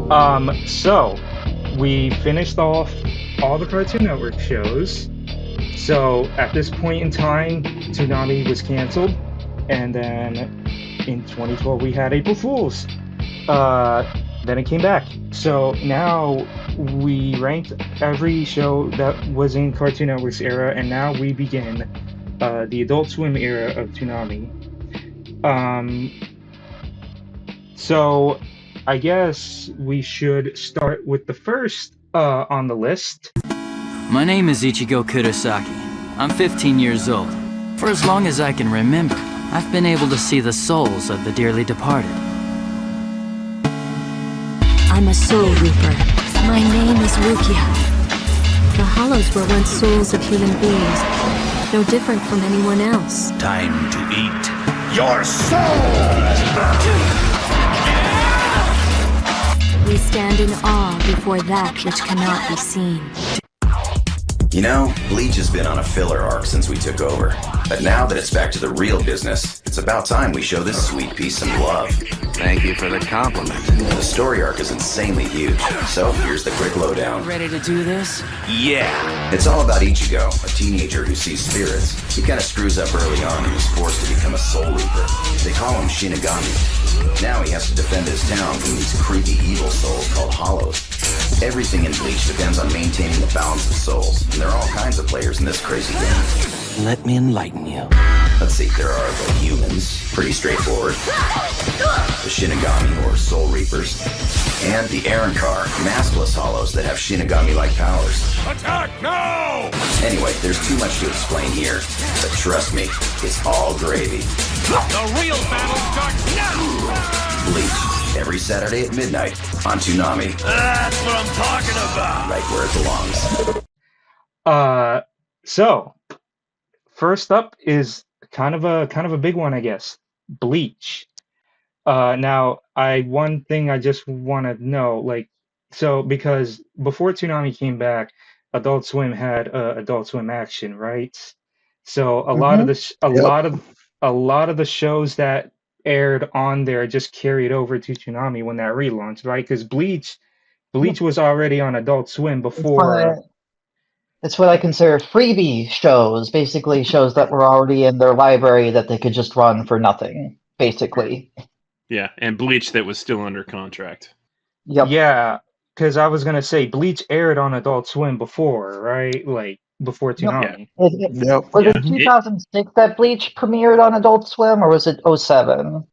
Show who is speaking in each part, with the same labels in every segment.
Speaker 1: So we finished off all the Cartoon Network shows. So at this point in time, Toonami was canceled, and then in 2012 we had April Fools. Uh, then it came back. So now we ranked every show that was in Cartoon Network's era, and now we begin the Adult Swim era of Toonami. Um, so I guess we should start with the first on the list.
Speaker 2: My name is Ichigo Kurosaki. I'm 15 years old. For as long as I can remember, I've been able to see the souls of the dearly departed.
Speaker 3: I'm a soul reaper. My name is Rukia. The hollows were once souls of human beings, no different from anyone else.
Speaker 4: Time to eat your soul!
Speaker 3: We stand in awe before that which cannot be seen.
Speaker 4: You know, Bleach has been on a filler arc since we took over. But now that it's back to the real business, it's about time we show this sweet piece some love.
Speaker 5: Thank you for the compliment.
Speaker 4: The story arc is insanely huge, so here's the quick lowdown.
Speaker 2: Ready to do this?
Speaker 4: Yeah! It's all about Ichigo, a teenager who sees spirits. He kind of screws up early on and is forced to become a soul reaper. They call him Shinigami. Now he has to defend his town from these creepy evil souls called Hollows. Everything in Bleach depends on maintaining the balance of souls, and there are all kinds of players in this crazy game.
Speaker 5: Let me enlighten you.
Speaker 4: Let's see, there are the humans, pretty straightforward. The Shinigami, or Soul Reapers. And the Aaron-Car, maskless hollows that have Shinigami-like powers.
Speaker 6: Attack now!
Speaker 4: Anyway, there's too much to explain here, but trust me, it's all gravy.
Speaker 6: The real battle starts now!
Speaker 4: Bleach, every Saturday at midnight on Toonami.
Speaker 6: That's what I'm talking about!
Speaker 4: Right where it belongs.
Speaker 1: So first up is kind of a big one, I guess. Bleach. Now, one thing I just want to know, because before Toonami came back, Adult Swim had Adult Swim Action, right? So a lot of the shows that aired on there just carried over to Toonami when that relaunched, right? Because Bleach was already on Adult Swim before.
Speaker 7: It's what I consider freebie shows, basically shows that were already in their library that they could just run for nothing, basically.
Speaker 6: Yeah, and Bleach that was still under contract.
Speaker 7: Yep.
Speaker 1: Yeah, because I was gonna say Bleach aired on Adult Swim before, right? Like before Toonami.
Speaker 7: Was it 2006 that Bleach premiered on Adult Swim, or was it 07? I'm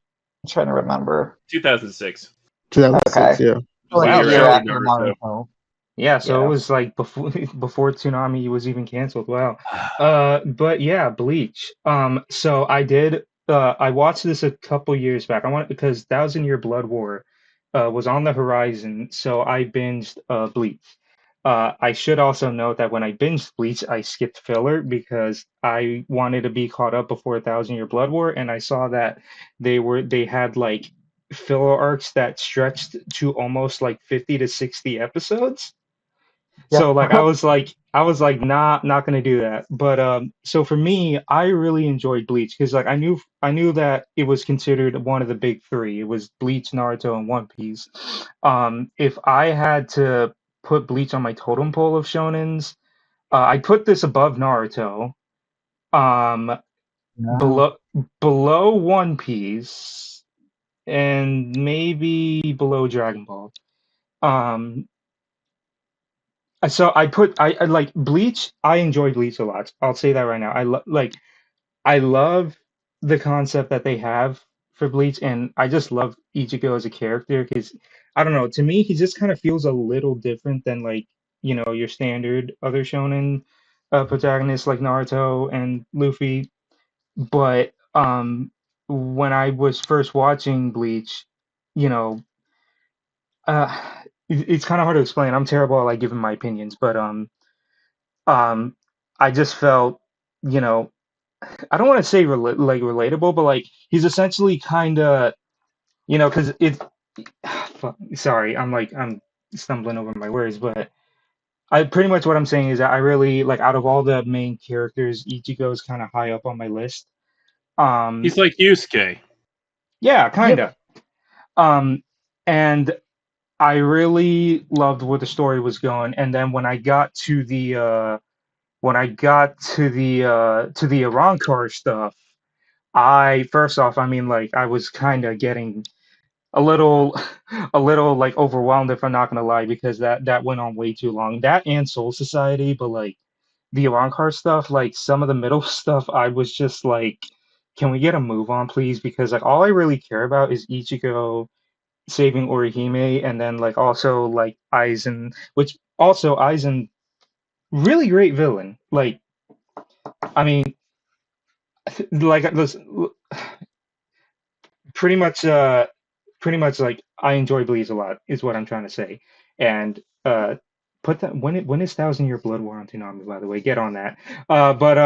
Speaker 7: trying to remember.
Speaker 6: 2006.
Speaker 8: 2006,
Speaker 7: Okay.
Speaker 8: yeah.
Speaker 7: Like a year
Speaker 6: Wow.
Speaker 7: after Naruto.
Speaker 1: Yeah, so
Speaker 7: Yeah.
Speaker 1: it was like before Toonami was even canceled. Wow. But yeah, Bleach. So I watched this a couple years back. Because Thousand Year Blood War was on the horizon, so I binged Bleach. I should also note that when I binged Bleach, I skipped filler because I wanted to be caught up before Thousand Year Blood War, and I saw that they had like filler arcs that stretched to almost like 50 to 60 episodes. So like I was like not gonna do that. But so for me, I really enjoyed Bleach because like I knew that it was considered one of the big three. It was Bleach, Naruto, and One Piece. If I had to put Bleach on my totem pole of shonens, I put this above Naruto. Below One Piece, and maybe below Dragon Ball. So I like Bleach. I enjoy Bleach a lot. I'll say that right now. I love the concept that they have for Bleach, and I just love Ichigo as a character because I don't know. To me, he just kind of feels a little different than like your standard other shonen protagonists like Naruto and Luffy. But when I was first watching Bleach, you know, uh, it's kind of hard to explain. I'm terrible at like giving my opinions, but I just felt, you know, I don't want to say relatable, but like he's essentially kind of, because it. Sorry, I'm stumbling over my words, but I pretty much what I'm saying is that I really like out of all the main characters, Ichigo's kind of high up on my list.
Speaker 6: He's like Yusuke.
Speaker 1: Yeah, kind of. And I really loved where the story was going, and then when I got to the to the Arankar stuff, I first off, I mean, like I was kind of getting a little a little like overwhelmed, if I'm not gonna lie, because that went on way too long. That and Soul Society, but like the Arankar stuff, like some of the middle stuff, I was just like, can we get a move on, please? Because like all I really care about is Ichigo saving Orihime, and then like also like Aizen, which also Aizen, really great villain. Like, I mean, like this, pretty much, pretty much like I enjoy Bleach a lot, is what I'm trying to say. And put that when is Thousand Year Blood War on Toonami, by the way, get on that. But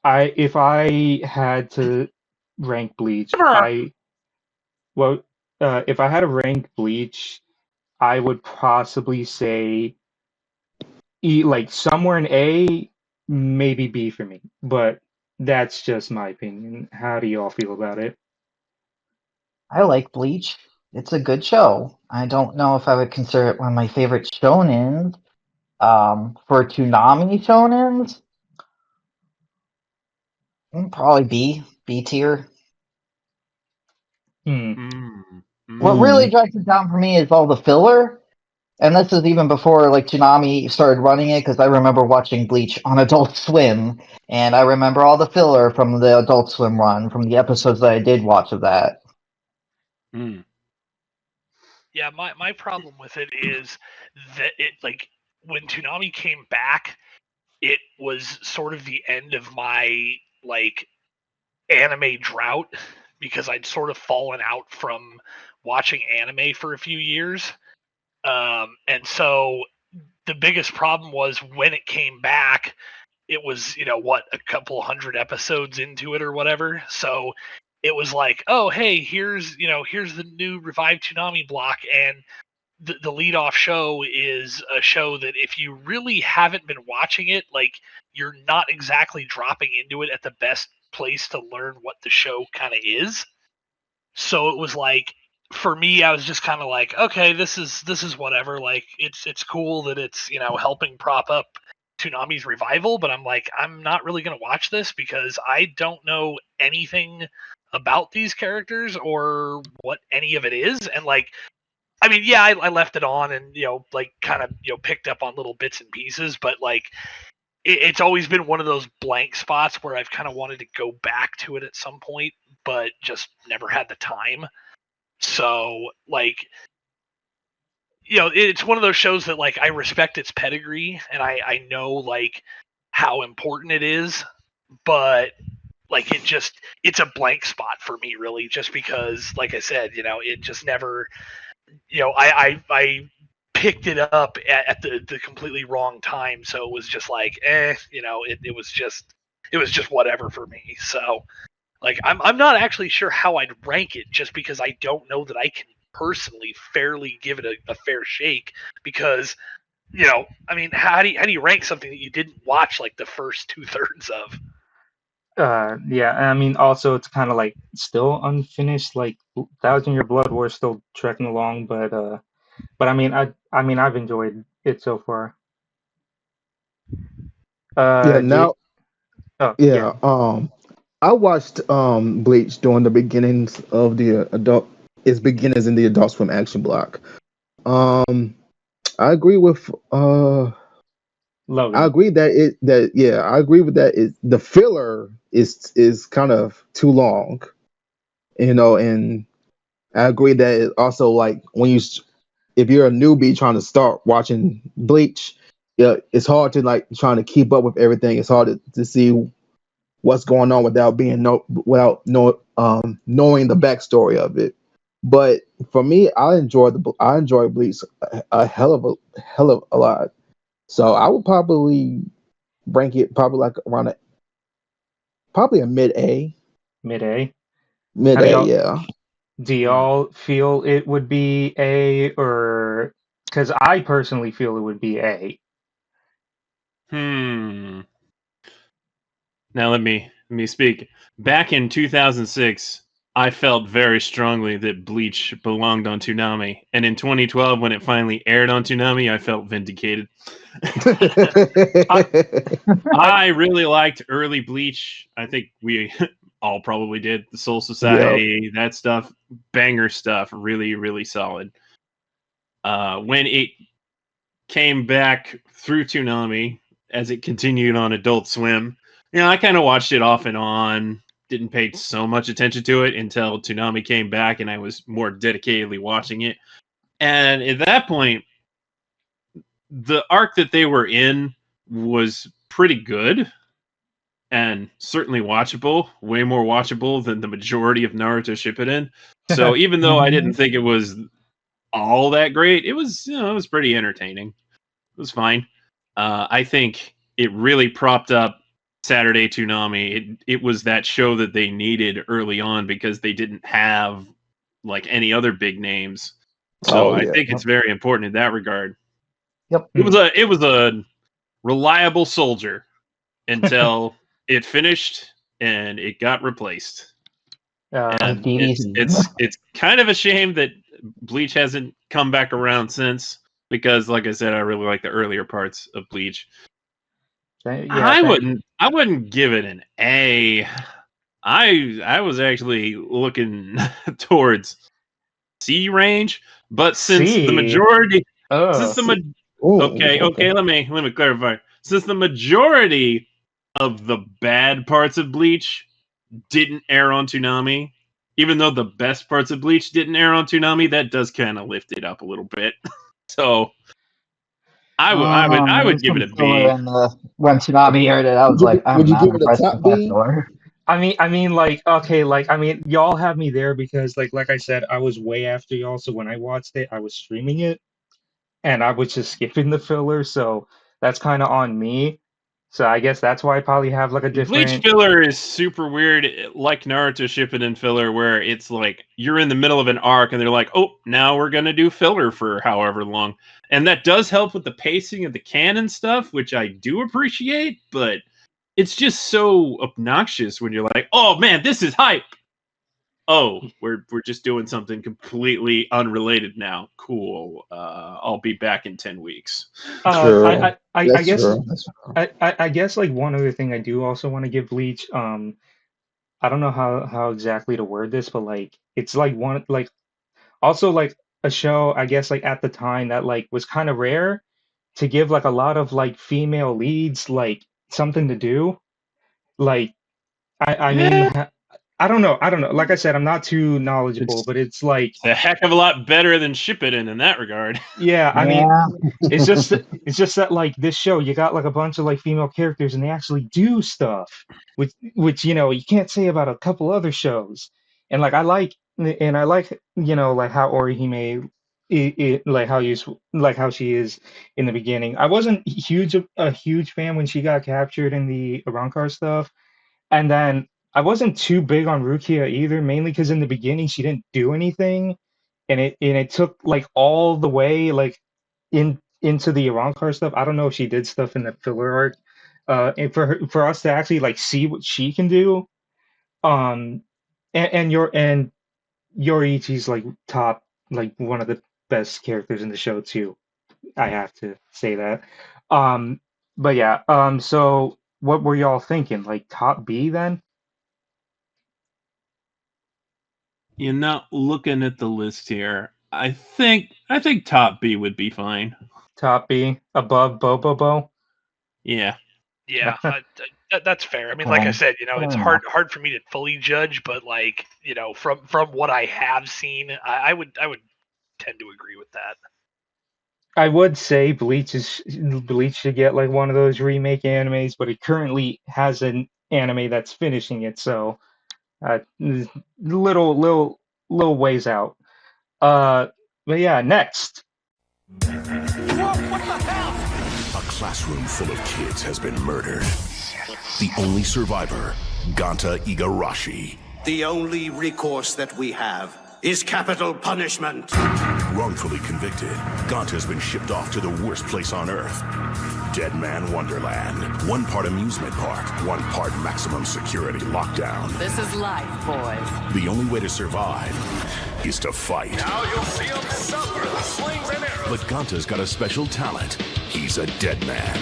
Speaker 1: I if I had to rank Bleach, I well, if I had to rank Bleach, I would possibly say like somewhere in A, maybe B for me. But that's just my opinion. How do you all feel about it?
Speaker 7: I like Bleach. It's a good show. I don't know if I would consider it one of my favorite shonens. For Toonami shonens, probably B tier.
Speaker 1: Hmm.
Speaker 7: What really drags it down for me is all the filler. And this is even before like Toonami started running it, because I remember watching Bleach on Adult Swim, and I remember all the filler from the Adult Swim run, from the episodes that I did watch of that.
Speaker 8: Yeah, my problem with it is that it like when Toonami came back, it was sort of the end of my like anime drought because I'd sort of fallen out from watching anime for a few years. And so the biggest problem was when it came back, it was, what, a couple hundred episodes into it or whatever. So it was like, oh, hey, here's the new revived Toonami block. And the lead off show is a show that if you really haven't been watching it, like you're not exactly dropping into it at the best place to learn what the show kind of is. So it was like for me, I was just kind of like, okay, this is whatever. Like it's cool that it's helping prop up Toonami's revival, but I'm like, I'm not really gonna watch this because I don't know anything about these characters or what any of it is. And like, I mean, yeah, I left it on and like kind of picked up on little bits and pieces, but like it's always been one of those blank spots where I've kind of wanted to go back to it at some point, but just never had the time. So like it's one of those shows that like I respect its pedigree and I know like how important it is, but like it's a blank spot for me really, just because like I said, it just never I picked it up at the completely wrong time, so it was just like it was just whatever for me. So like I'm not actually sure how I'd rank it, just because I don't know that I can personally fairly give it a fair shake, because I mean, how do you rank something that you didn't watch like the first 2/3 of?
Speaker 1: Yeah, and I mean, also it's kind of like still unfinished. Like Thousand Year Blood War is still trekking along, but I mean, I've enjoyed it so far.
Speaker 9: Yeah,
Speaker 1: Yeah.
Speaker 9: now
Speaker 1: Oh, yeah.
Speaker 9: yeah, I watched Bleach during the beginnings of the its beginnings in the Adult Swim action block. Um I agree with I
Speaker 1: Logan.
Speaker 9: agree that I agree with that. The filler is kind of too long, and I agree that it also, like, if you're a newbie trying to start watching Bleach, yeah, it's hard to like trying to keep up with everything. It's hard to see what's going on without knowing the backstory of it. But for me, I enjoy Bleach a hell of a lot. So I would probably rank it probably like around probably a mid A.
Speaker 1: Mid A.
Speaker 9: Mid
Speaker 1: How
Speaker 9: A, yeah.
Speaker 1: do y'all feel it would be A, or because I personally feel it would be A.
Speaker 10: Now let me speak. Back in 2006, I felt very strongly that Bleach belonged on Toonami, and in 2012, when it finally aired on Toonami, I felt vindicated. I really liked early Bleach. I think we all probably did. The Soul Society, that stuff, banger stuff, really, really solid. When it came back through Toonami, as it continued on Adult Swim, I kind of watched it off and on. Didn't pay so much attention to it until Toonami came back, and I was more dedicatedly watching it. And at that point, the arc that they were in was pretty good and certainly watchable, way more watchable than the majority of Naruto Shippuden. So even though I didn't think it was all that great, it was pretty entertaining. It was fine. I think it really propped up Saturday Toonami. It was that show that they needed early on because they didn't have like any other big names. So I think it's very important in that regard.
Speaker 7: Yep.
Speaker 10: It was a reliable soldier until it finished and it got replaced. And it's kind of a shame that Bleach hasn't come back around since, because like I said, I really like the earlier parts of Bleach. I wouldn't give it an A. I was actually looking towards C range, but since the majority let me clarify. Since the majority of the bad parts of Bleach didn't air on Toonami, even though the best parts of Bleach didn't air on Toonami, that does kind of lift it up a little bit. So I would give it a B.
Speaker 7: When Toonami aired it, I was like, I'm not impressed with that filler.
Speaker 1: I mean, like, okay, like, I mean, y'all have me there because, like I said, I was way after y'all. So when I watched it, I was streaming it, and I was just skipping the filler. So that's kind of on me. So I guess that's why I probably have like a different.
Speaker 10: Bleach filler is super weird, like Naruto Shippuden filler, where it's like you're in the middle of an arc and they're like, "Oh, now we're gonna do filler for however long," and that does help with the pacing of the canon stuff, which I do appreciate. But it's just so obnoxious when you're like, "Oh man, this is hype." Oh, we're just doing something completely unrelated now. Cool. I'll be back in 10 weeks.
Speaker 1: I guess like one other thing I do also want to give Bleach. I don't know how exactly to word this, but like it's like one like also like a show I guess like at the time that like was kind of rare to give like a lot of like female leads like something to do. Like I mean. I don't know. Like I said, I'm not too knowledgeable, but it's like
Speaker 10: a heck of a lot better than Shippuden in that regard.
Speaker 1: Yeah, I mean, it's just that like this show, you got like a bunch of like female characters, and they actually do stuff, which you can't say about a couple other shows. And like I like like how Orihime, like how she is in the beginning. I wasn't a huge fan when she got captured in the Arrancar stuff, and then. I wasn't too big on Rukia either, mainly because in the beginning she didn't do anything, and it took like all the way like into the Arrancar stuff. I don't know if she did stuff in the filler arc, and for us to actually like see what she can do, and Yoriichi's like top, like one of the best characters in the show too. I have to say that. But yeah. So what were y'all thinking? Like top B then?
Speaker 10: You're not looking at the list here. I think top B would be fine.
Speaker 1: Top B above Bobobo.
Speaker 10: Yeah.
Speaker 8: Yeah, that's fair. I mean, like I said, it's hard for me to fully judge, but like, from what I have seen, I would tend to agree with that.
Speaker 1: I would say Bleach should get like one of those remake animes, but it currently has an anime that's finishing it, so. Little ways out. But yeah, next.
Speaker 11: What the hell? A classroom full of kids has been murdered. The only survivor, Ganta Igarashi.
Speaker 12: The only recourse that we have is capital punishment.
Speaker 11: wrongfully convicted, Gaunt has been shipped off to the worst place on Earth. Dead Man Wonderland. One part amusement park, one part maximum security lockdown.
Speaker 12: This is life, boys.
Speaker 11: The only way to survive is to fight.
Speaker 6: Now you'll see him suffer the slings and arrows.
Speaker 11: But Ganta's got a special talent. He's a dead man.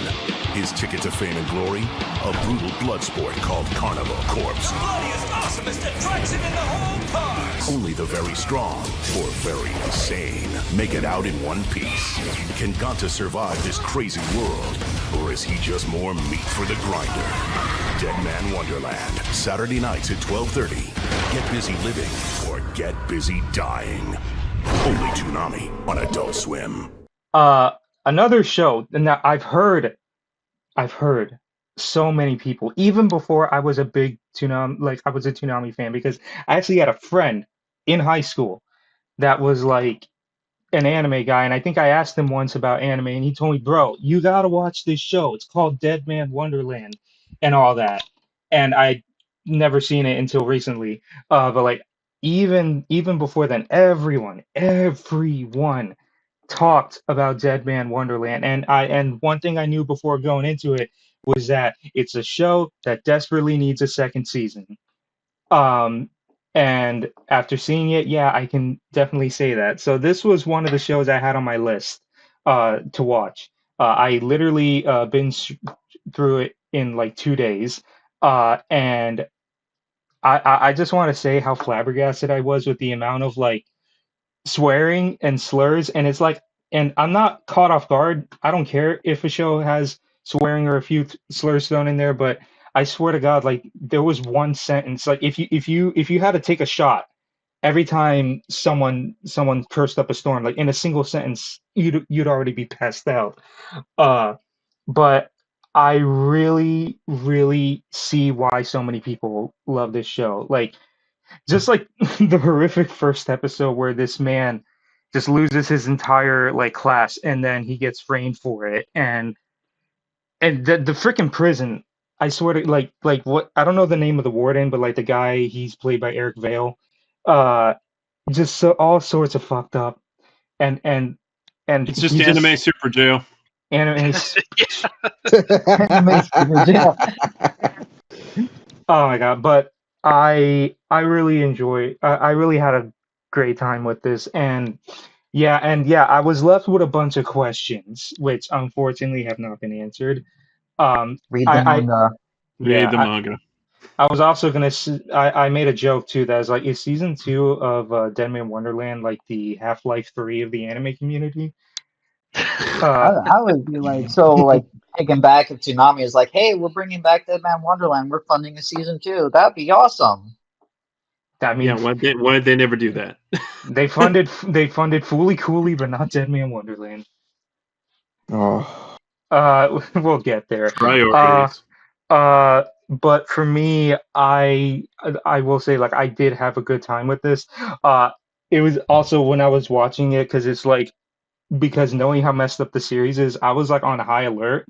Speaker 11: His ticket to fame and glory? A brutal blood sport called Carnival Corpse.
Speaker 6: The bloodiest, awesomest attraction in the whole park.
Speaker 11: Only the very strong, or very insane, make it out in one piece. Can Ganta survive this crazy world, or is he just more meat for the grinder? Dead Man Wonderland, Saturday nights at 12:30. Get busy living, or get busy dying. Only Toonami on Adult Swim.
Speaker 1: Another show, and that I've heard so many people, even before I was a big I was a Toonami fan, because I actually had a friend in high school that was like an anime guy, and I think I asked him once about anime, and he told me, "Bro, you gotta watch this show. It's called Dead Man Wonderland," and all that. And I never seen it until recently. But like even before then, everyone talked about Dead Man Wonderland, and one thing I knew before going into it was that it's a show that desperately needs a second season. And after seeing it, yeah, I can definitely say that. So this was one of the shows I had on my list to watch. I literally binged through it in like 2 days, and I just want to say how flabbergasted I was with the amount of like swearing and slurs, and it's like, and I'm not caught off guard. I don't care if a show has swearing or a few slurs thrown in there, but I swear to God, like there was one sentence, like if you had to take a shot every time someone cursed up a storm, like in a single sentence, you'd already be passed out. But I really see why so many people love this show. Like just like the horrific first episode where this man just loses his entire like class and then he gets framed for it, and the freaking prison, I swear to like what, I don't know the name of the warden, but like the guy, he's played by Eric Vale. uh just so all sorts of fucked up, and
Speaker 10: It's just
Speaker 1: he
Speaker 10: anime super Joe.
Speaker 1: anime.
Speaker 7: Anime Super Jail.
Speaker 1: Oh my God, but I really enjoy, I really had a great time with this, and yeah, I was left with a bunch of questions which unfortunately have not been answered.
Speaker 7: Read the manga.
Speaker 10: Read the
Speaker 1: I
Speaker 10: manga.
Speaker 1: I was also gonna I made a joke too that was like, is season 2 of Dead Man Wonderland like the Half-Life 3 of the anime community?
Speaker 7: I would be like, so like taken back if Toonami is like, hey, we're bringing back Dead Man Wonderland. We're funding a season 2. That'd be awesome.
Speaker 1: I mean,
Speaker 10: Yeah, why did they never do that?
Speaker 1: they funded Fooly Cooly, but not Dead Man Wonderland.
Speaker 9: Oh,
Speaker 1: We'll get there.
Speaker 10: Priorities.
Speaker 1: But for me, I will say, like, I did have a good time with this. It was also when I was watching it, because it's like, because knowing how messed up the series is, I was like on high alert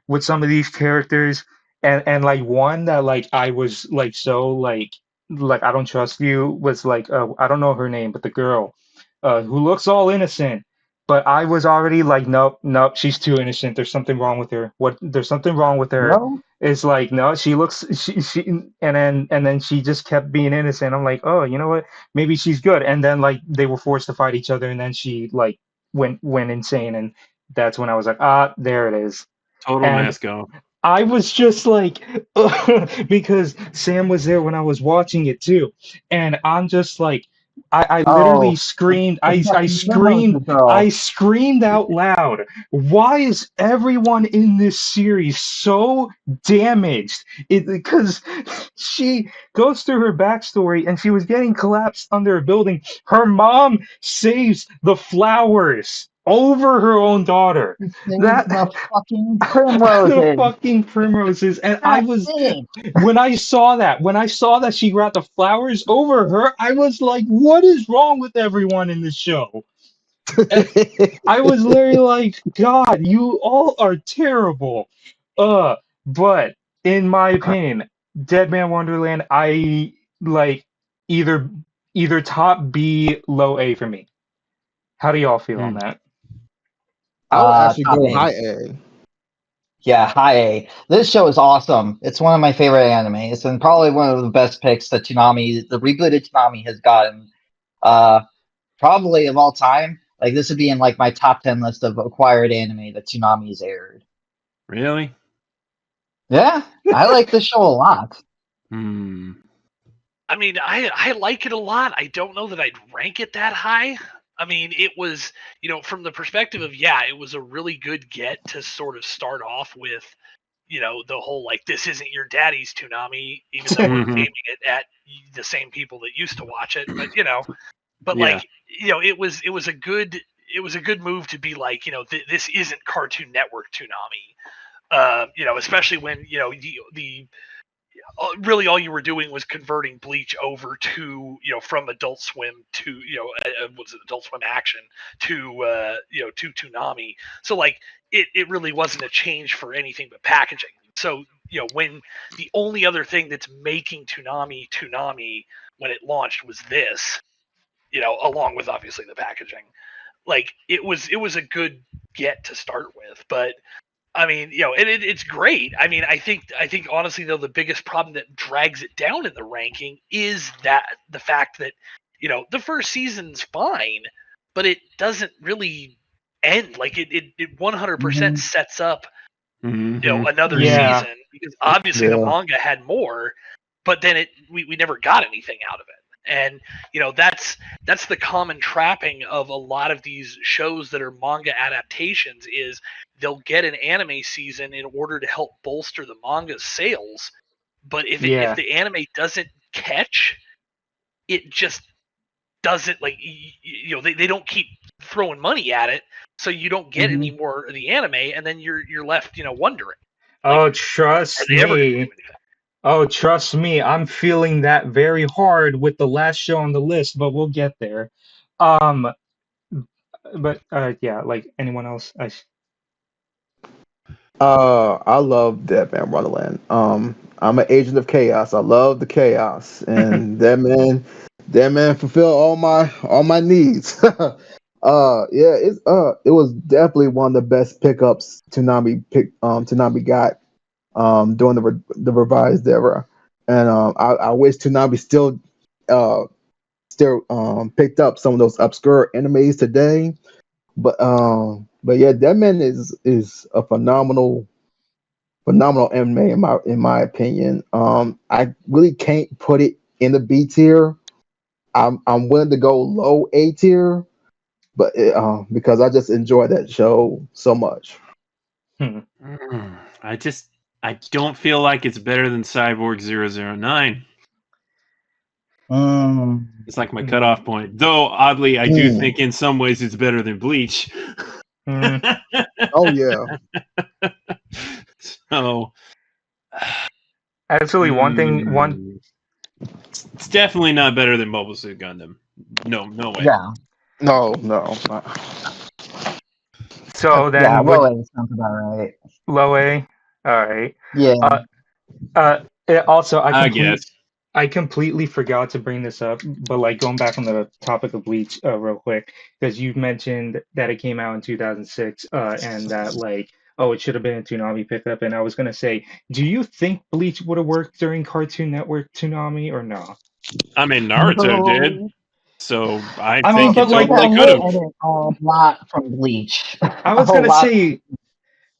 Speaker 1: with some of these characters, and like one that like I was like so like I don't trust you was like, I don't know her name, but the girl who looks all innocent, but I was already like, nope, she's too innocent. There's something wrong with her. There's something wrong with her.
Speaker 7: No?
Speaker 1: It's like, no, she looks, she and then she just kept being innocent. I'm like, oh, you know what? Maybe she's good. And then like they were forced to fight each other, and then she like went insane, and that's when I was like, there it is.
Speaker 10: Total
Speaker 1: And
Speaker 10: mask off.
Speaker 1: I was just like, because Sam was there when I was watching it too, and I'm just like, I literally
Speaker 7: Oh,
Speaker 1: screamed,
Speaker 7: it's fucking Mimosa Girl.
Speaker 1: I screamed out loud. Why is everyone in this series so damaged? Because she goes through her backstory, and she was getting collapsed under a building. Her mom saves the flowers over her own daughter. That
Speaker 7: the fucking
Speaker 1: the
Speaker 7: primroses.
Speaker 1: fucking primroses, and I was,
Speaker 7: Dang.
Speaker 1: when I saw that she brought the flowers over her, I was like, what is wrong with everyone in this show? I was literally like, God, you all are terrible. But in my opinion, Dead Man Wonderland, I like either top B, low A for me. How do y'all feel on that?
Speaker 9: I would actually
Speaker 7: Top
Speaker 9: go
Speaker 7: A.
Speaker 9: high A.
Speaker 7: Yeah, high A. This show is awesome. It's one of my favorite animes, and probably one of the best picks that Toonami, the rebooted Toonami, has gotten. Probably of all time. Like this would be in like my top 10 list of acquired anime that Toonami's aired.
Speaker 10: Really?
Speaker 7: Yeah, I like this show a lot.
Speaker 10: Hmm.
Speaker 8: I mean, I like it a lot. I don't know that I'd rank it that high. I mean, it was, from the perspective of, it was a really good get to sort of start off with, the whole, like, this isn't your daddy's Toonami, even though we're aiming it at the same people that used to watch it. But,
Speaker 10: Yeah.
Speaker 8: it was a good move to be like, this isn't Cartoon Network Toonami. Especially when, the really all you were doing was converting Bleach over to from Adult Swim to was it Adult Swim Action to to Toonami. So like it really wasn't a change for anything but packaging. So when the only other thing that's making Toonami when it launched was this, along with obviously the packaging, like it was a good get to start with. But I mean, it's great. I mean, I think honestly though the biggest problem that drags it down in the ranking is that the fact that the first season's fine, but it doesn't really end. Like it 100% sets up another
Speaker 1: Yeah.
Speaker 8: season, because obviously the manga had more, but then we never got anything out of it. And that's the common trapping of a lot of these shows that are manga adaptations is they'll get an anime season in order to help bolster the manga's sales, but if the anime doesn't catch, it just doesn't, like, they don't keep throwing money at it, so you don't get any more of the anime, and then you're left wondering, like,
Speaker 1: Oh,
Speaker 8: are
Speaker 1: trust
Speaker 8: they ever going to do
Speaker 1: me.
Speaker 8: anything?
Speaker 1: Oh, trust me. I'm feeling that very hard with the last show on the list, but we'll get there. Um, but yeah, like anyone else,
Speaker 9: I love Deadman Wonderland. I'm an agent of chaos. I love the chaos, and that man fulfilled all my needs. Yeah, it was definitely one of the best pickups Toonami got during the revised era, and I wish Toonami still picked up some of those obscure animes today, but yeah, Deadman is a phenomenal anime in my opinion. I really can't put it in the B tier. I'm willing to go low A tier, but because I just enjoy that show so much.
Speaker 10: I don't feel like it's better than Cyborg 009. It's like my cutoff point. Though oddly, I do think in some ways it's better than Bleach.
Speaker 9: Oh yeah.
Speaker 10: So
Speaker 1: actually,
Speaker 10: it's definitely not better than Mobile Suit Gundam. No way.
Speaker 7: Yeah.
Speaker 9: No.
Speaker 1: So then,
Speaker 7: yeah, low A sounds about right.
Speaker 1: Low A. All right.
Speaker 7: Yeah.
Speaker 1: Also,
Speaker 10: I guess.
Speaker 1: I completely forgot to bring this up, but like going back on the topic of Bleach real quick, because you mentioned that it came out in 2006 and that like, oh, it should have been a Toonami pickup. And I was going to say, do you think Bleach would have worked during Cartoon Network Toonami or no?
Speaker 10: I mean, Naruto did. So I
Speaker 1: mean,
Speaker 10: think
Speaker 1: but
Speaker 10: it
Speaker 1: like,
Speaker 10: totally could have.
Speaker 7: A lot from Bleach.
Speaker 1: I was going to say,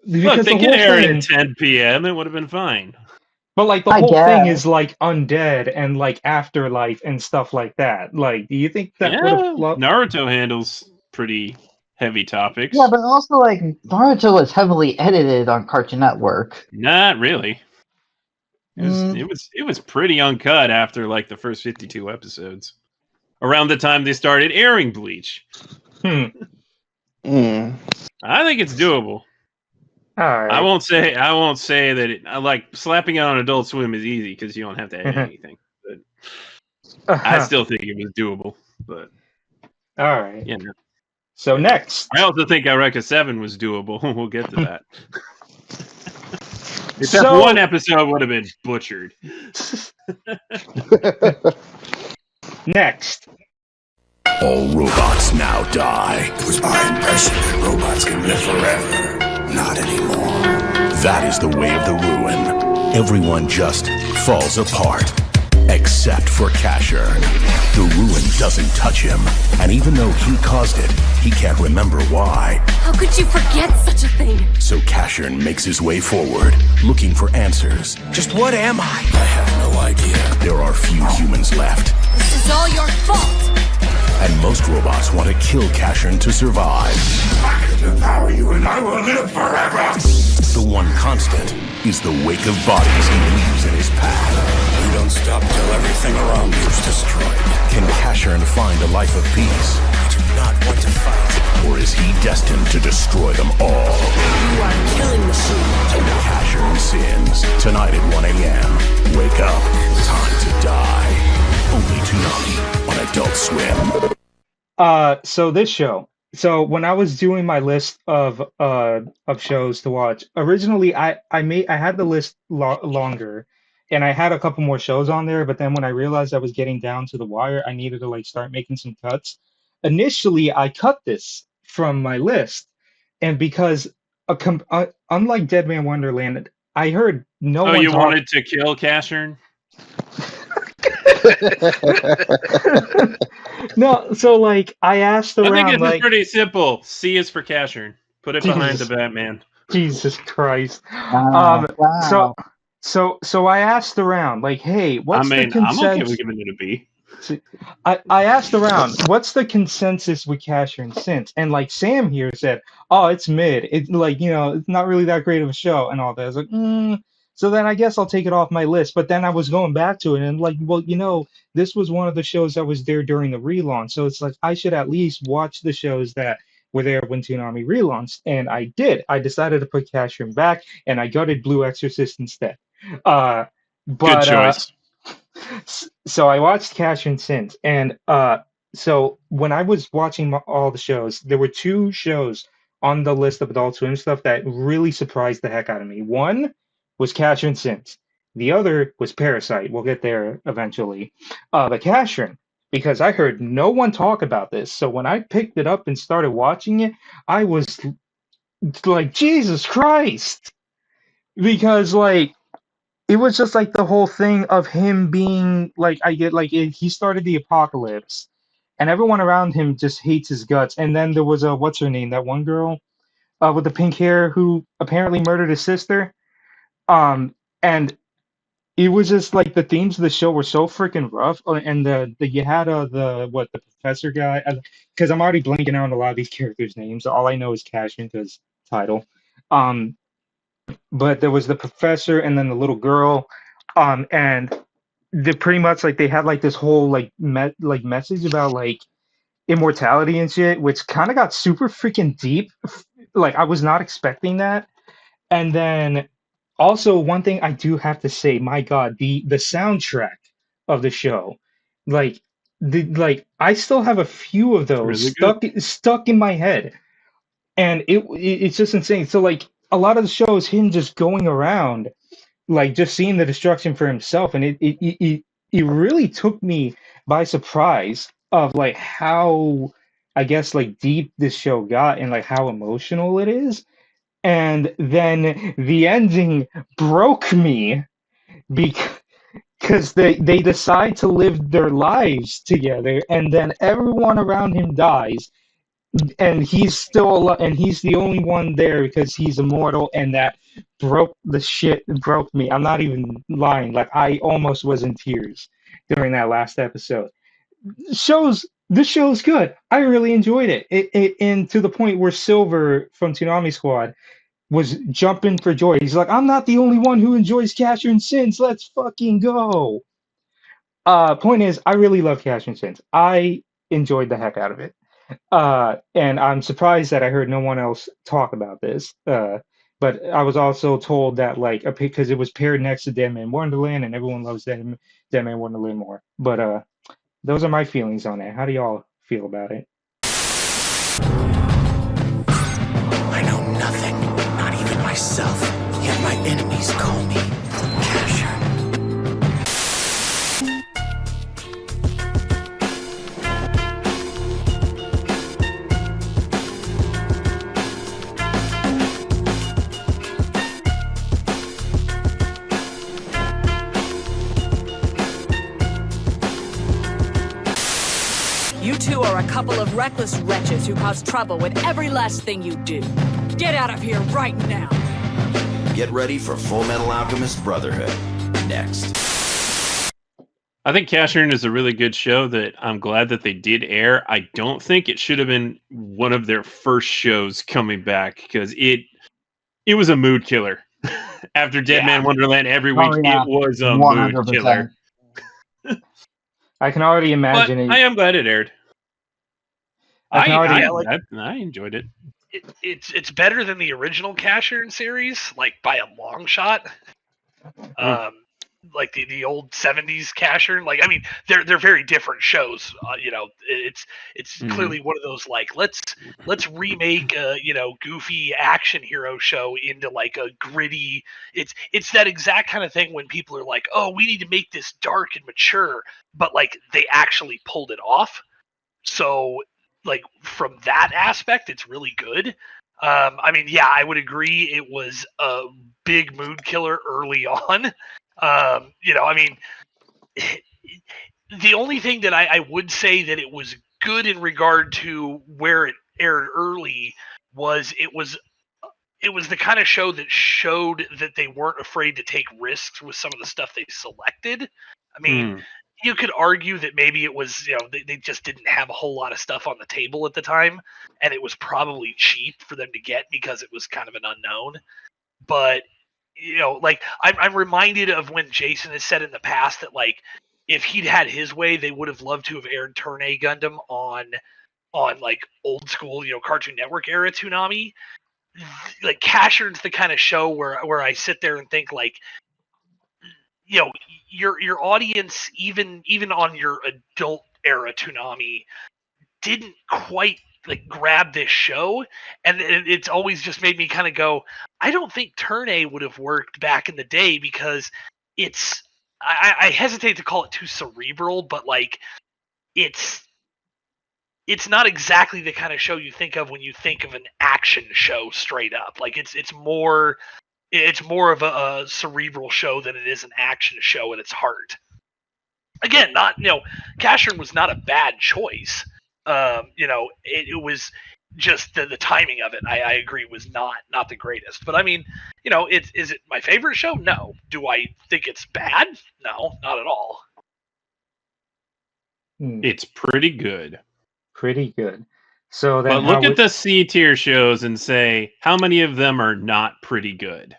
Speaker 10: look, they
Speaker 1: the
Speaker 10: could
Speaker 1: whole
Speaker 10: air it
Speaker 1: thing,
Speaker 10: at 10 p.m. It would have been fine.
Speaker 1: but like the whole thing is like undead and like afterlife and stuff like that. Like, do you think that would have flopped?
Speaker 10: Naruto handles pretty heavy topics.
Speaker 7: Yeah, but also like Naruto was heavily edited on Cartoon Network.
Speaker 10: Not really. It was pretty uncut after like the first 52 episodes. Around the time they started airing Bleach. I think it's doable.
Speaker 1: All right.
Speaker 10: I won't say that like slapping it on Adult Swim is easy because you don't have to add anything. But I still think it was doable. But
Speaker 1: all right.
Speaker 10: Yeah.
Speaker 1: So next,
Speaker 10: I also think Eureka 7 was doable. We'll get to that. Except one episode would have been butchered.
Speaker 1: Next.
Speaker 11: All robots now die.
Speaker 13: It was my impression that robots can live forever. Not anymore.
Speaker 11: That is the way of the ruin. Everyone just falls apart. Except for Cashern. The ruin doesn't touch him. And even though he caused it, he can't remember why.
Speaker 3: How could you forget such a thing?
Speaker 11: So Cashern makes his way forward, looking for answers.
Speaker 13: Just what am I? I have no idea.
Speaker 11: There are few humans left.
Speaker 3: This is all your fault!
Speaker 11: And most robots want to kill Cashern to survive.
Speaker 13: I can devour you and I will live forever!
Speaker 11: The one constant is the wake of bodies he leaves in his path.
Speaker 13: You don't stop till everything around you is destroyed.
Speaker 11: Can Cashern find a life of peace?
Speaker 13: I do not want to fight.
Speaker 11: Or is he destined to destroy them all?
Speaker 3: You are a killing machine.
Speaker 11: Cashern sins. Tonight at 1 a.m. Wake up. Time to die. Only Toonami on Adult Swim.
Speaker 1: So this show. So when I was doing my list of shows to watch, originally I had the list longer, and I had a couple more shows on there. But then when I realized I was getting down to the wire, I needed to like start making some cuts. Initially, I cut this from my list, and because unlike Dead Man Wonderland, I heard no one.
Speaker 10: Oh, you
Speaker 1: talk-
Speaker 10: wanted to kill Cashern?
Speaker 1: No, so like I asked around.
Speaker 10: I think it's
Speaker 1: like,
Speaker 10: pretty simple. C is for Cashern. Put it behind the Batman.
Speaker 1: Jesus Christ.
Speaker 7: Wow.
Speaker 1: So I asked around, like, hey, what's the consensus?
Speaker 10: I'm okay with giving it a B.
Speaker 1: I asked around, what's the consensus with Cashern Since? And like Sam here said, oh, it's mid. It's like, it's not really that great of a show and all that. I was like, So then I guess I'll take it off my list. But then I was going back to it and like, well, this was one of the shows that was there during the relaunch. So it's like, I should at least watch the shows that were there when Toonami relaunched. And I did. I decided to put Cashern back and I gutted Blue Exorcist instead.
Speaker 10: Good choice.
Speaker 1: So I watched Cashern Since. And so when I was watching all the shows, there were two shows on the list of Adult Swim stuff that really surprised the heck out of me. One was Cashern Since. The other was Parasite. We'll get there eventually. But Cashern, because I heard no one talk about this. So when I picked it up and started watching it, I was like, Jesus Christ. Because like, it was just like the whole thing of him being like, he started the apocalypse and everyone around him just hates his guts. And then there was what's her name? That one girl with the pink hair who apparently murdered his sister. And it was just like the themes of the show were so freaking rough. And you had the professor guy, because I'm already blanking out on a lot of these characters' names. All I know is Cashman because title. But there was the professor and then the little girl, and they pretty much like they had like this whole like message about like immortality and shit, which kind of got super freaking deep. Like I was not expecting that. And then also one thing I do have to say, my God, the soundtrack of the show, like I still have a few of those really stuck in my head, and it's just insane. So like. A lot of the show is him just going around, like just seeing the destruction for himself, and it really took me by surprise of like how I guess like deep this show got and like how emotional it is, and then the ending broke me because they decide to live their lives together, and then everyone around him dies. And he's still alive, and he's the only one there because he's immortal, and that broke me. I'm not even lying. Like I almost was in tears during that last episode. The show's good. I really enjoyed it. And to the point where Silver from Toonami Squad was jumping for joy. He's like, I'm not the only one who enjoys Cashern Since. Let's fucking go. Point is, I really love Cashern Since. I enjoyed the heck out of it. And I'm surprised that I heard no one else talk about this. But I was also told that like because it was paired next to Dead Man Wonderland, and everyone loves Dead Man Wonderland more. But those are my feelings on it. How do y'all feel about it?
Speaker 13: I know nothing, not even myself. Yet my enemies call me Cashern.
Speaker 12: two are a couple of reckless wretches who cause trouble with every last thing you do. Get out of here right now.
Speaker 4: Get ready for Full Metal Alchemist Brotherhood. Next.
Speaker 10: I think Casshern is a really good show that I'm glad that they did air. I don't think it should have been one of their first shows coming back because it was a mood killer. After Dead Man Wonderland every week, it was a mood killer.
Speaker 1: I can already imagine it.
Speaker 10: I am glad it aired. I enjoyed it.
Speaker 8: It's better than the original Casshern series, like by a long shot. Like the old 70s Casshern. Like, I mean, they're very different shows. It's clearly one of those like let's remake a goofy action hero show into like a gritty. It's that exact kind of thing when people are like, oh, we need to make this dark and mature, but like they actually pulled it off. So like from that aspect, it's really good. I mean, yeah, I would agree. It was a big mood killer early on. I mean, the only thing that I would say that it was good in regard to where it aired early was it was the kind of show that showed that they weren't afraid to take risks with some of the stuff they selected. I mean, you could argue that maybe it was, they just didn't have a whole lot of stuff on the table at the time, and it was probably cheap for them to get because it was kind of an unknown. But like I'm reminded of when Jason has said in the past that like if he'd had his way, they would have loved to have aired Turn A Gundam on like old school, Cartoon Network era Toonami. Like Casshern's the kind of show where I sit there and think like, your audience even on your adult era Toonami didn't quite like grab this show, and it's always just made me kind of go, I don't think Turn A would have worked back in the day because I hesitate to call it too cerebral, but like it's not exactly the kind of show you think of when you think of an action show straight up. Like it's more of a cerebral show than it is an action show at its heart. Again, Casshern was not a bad choice. It was just the timing of it. I agree was not the greatest. But I mean, is it my favorite show? No. Do I think it's bad? No, not at all.
Speaker 10: It's pretty good.
Speaker 1: Pretty good. So then,
Speaker 10: but look at the C tier shows and say how many of them are not pretty good.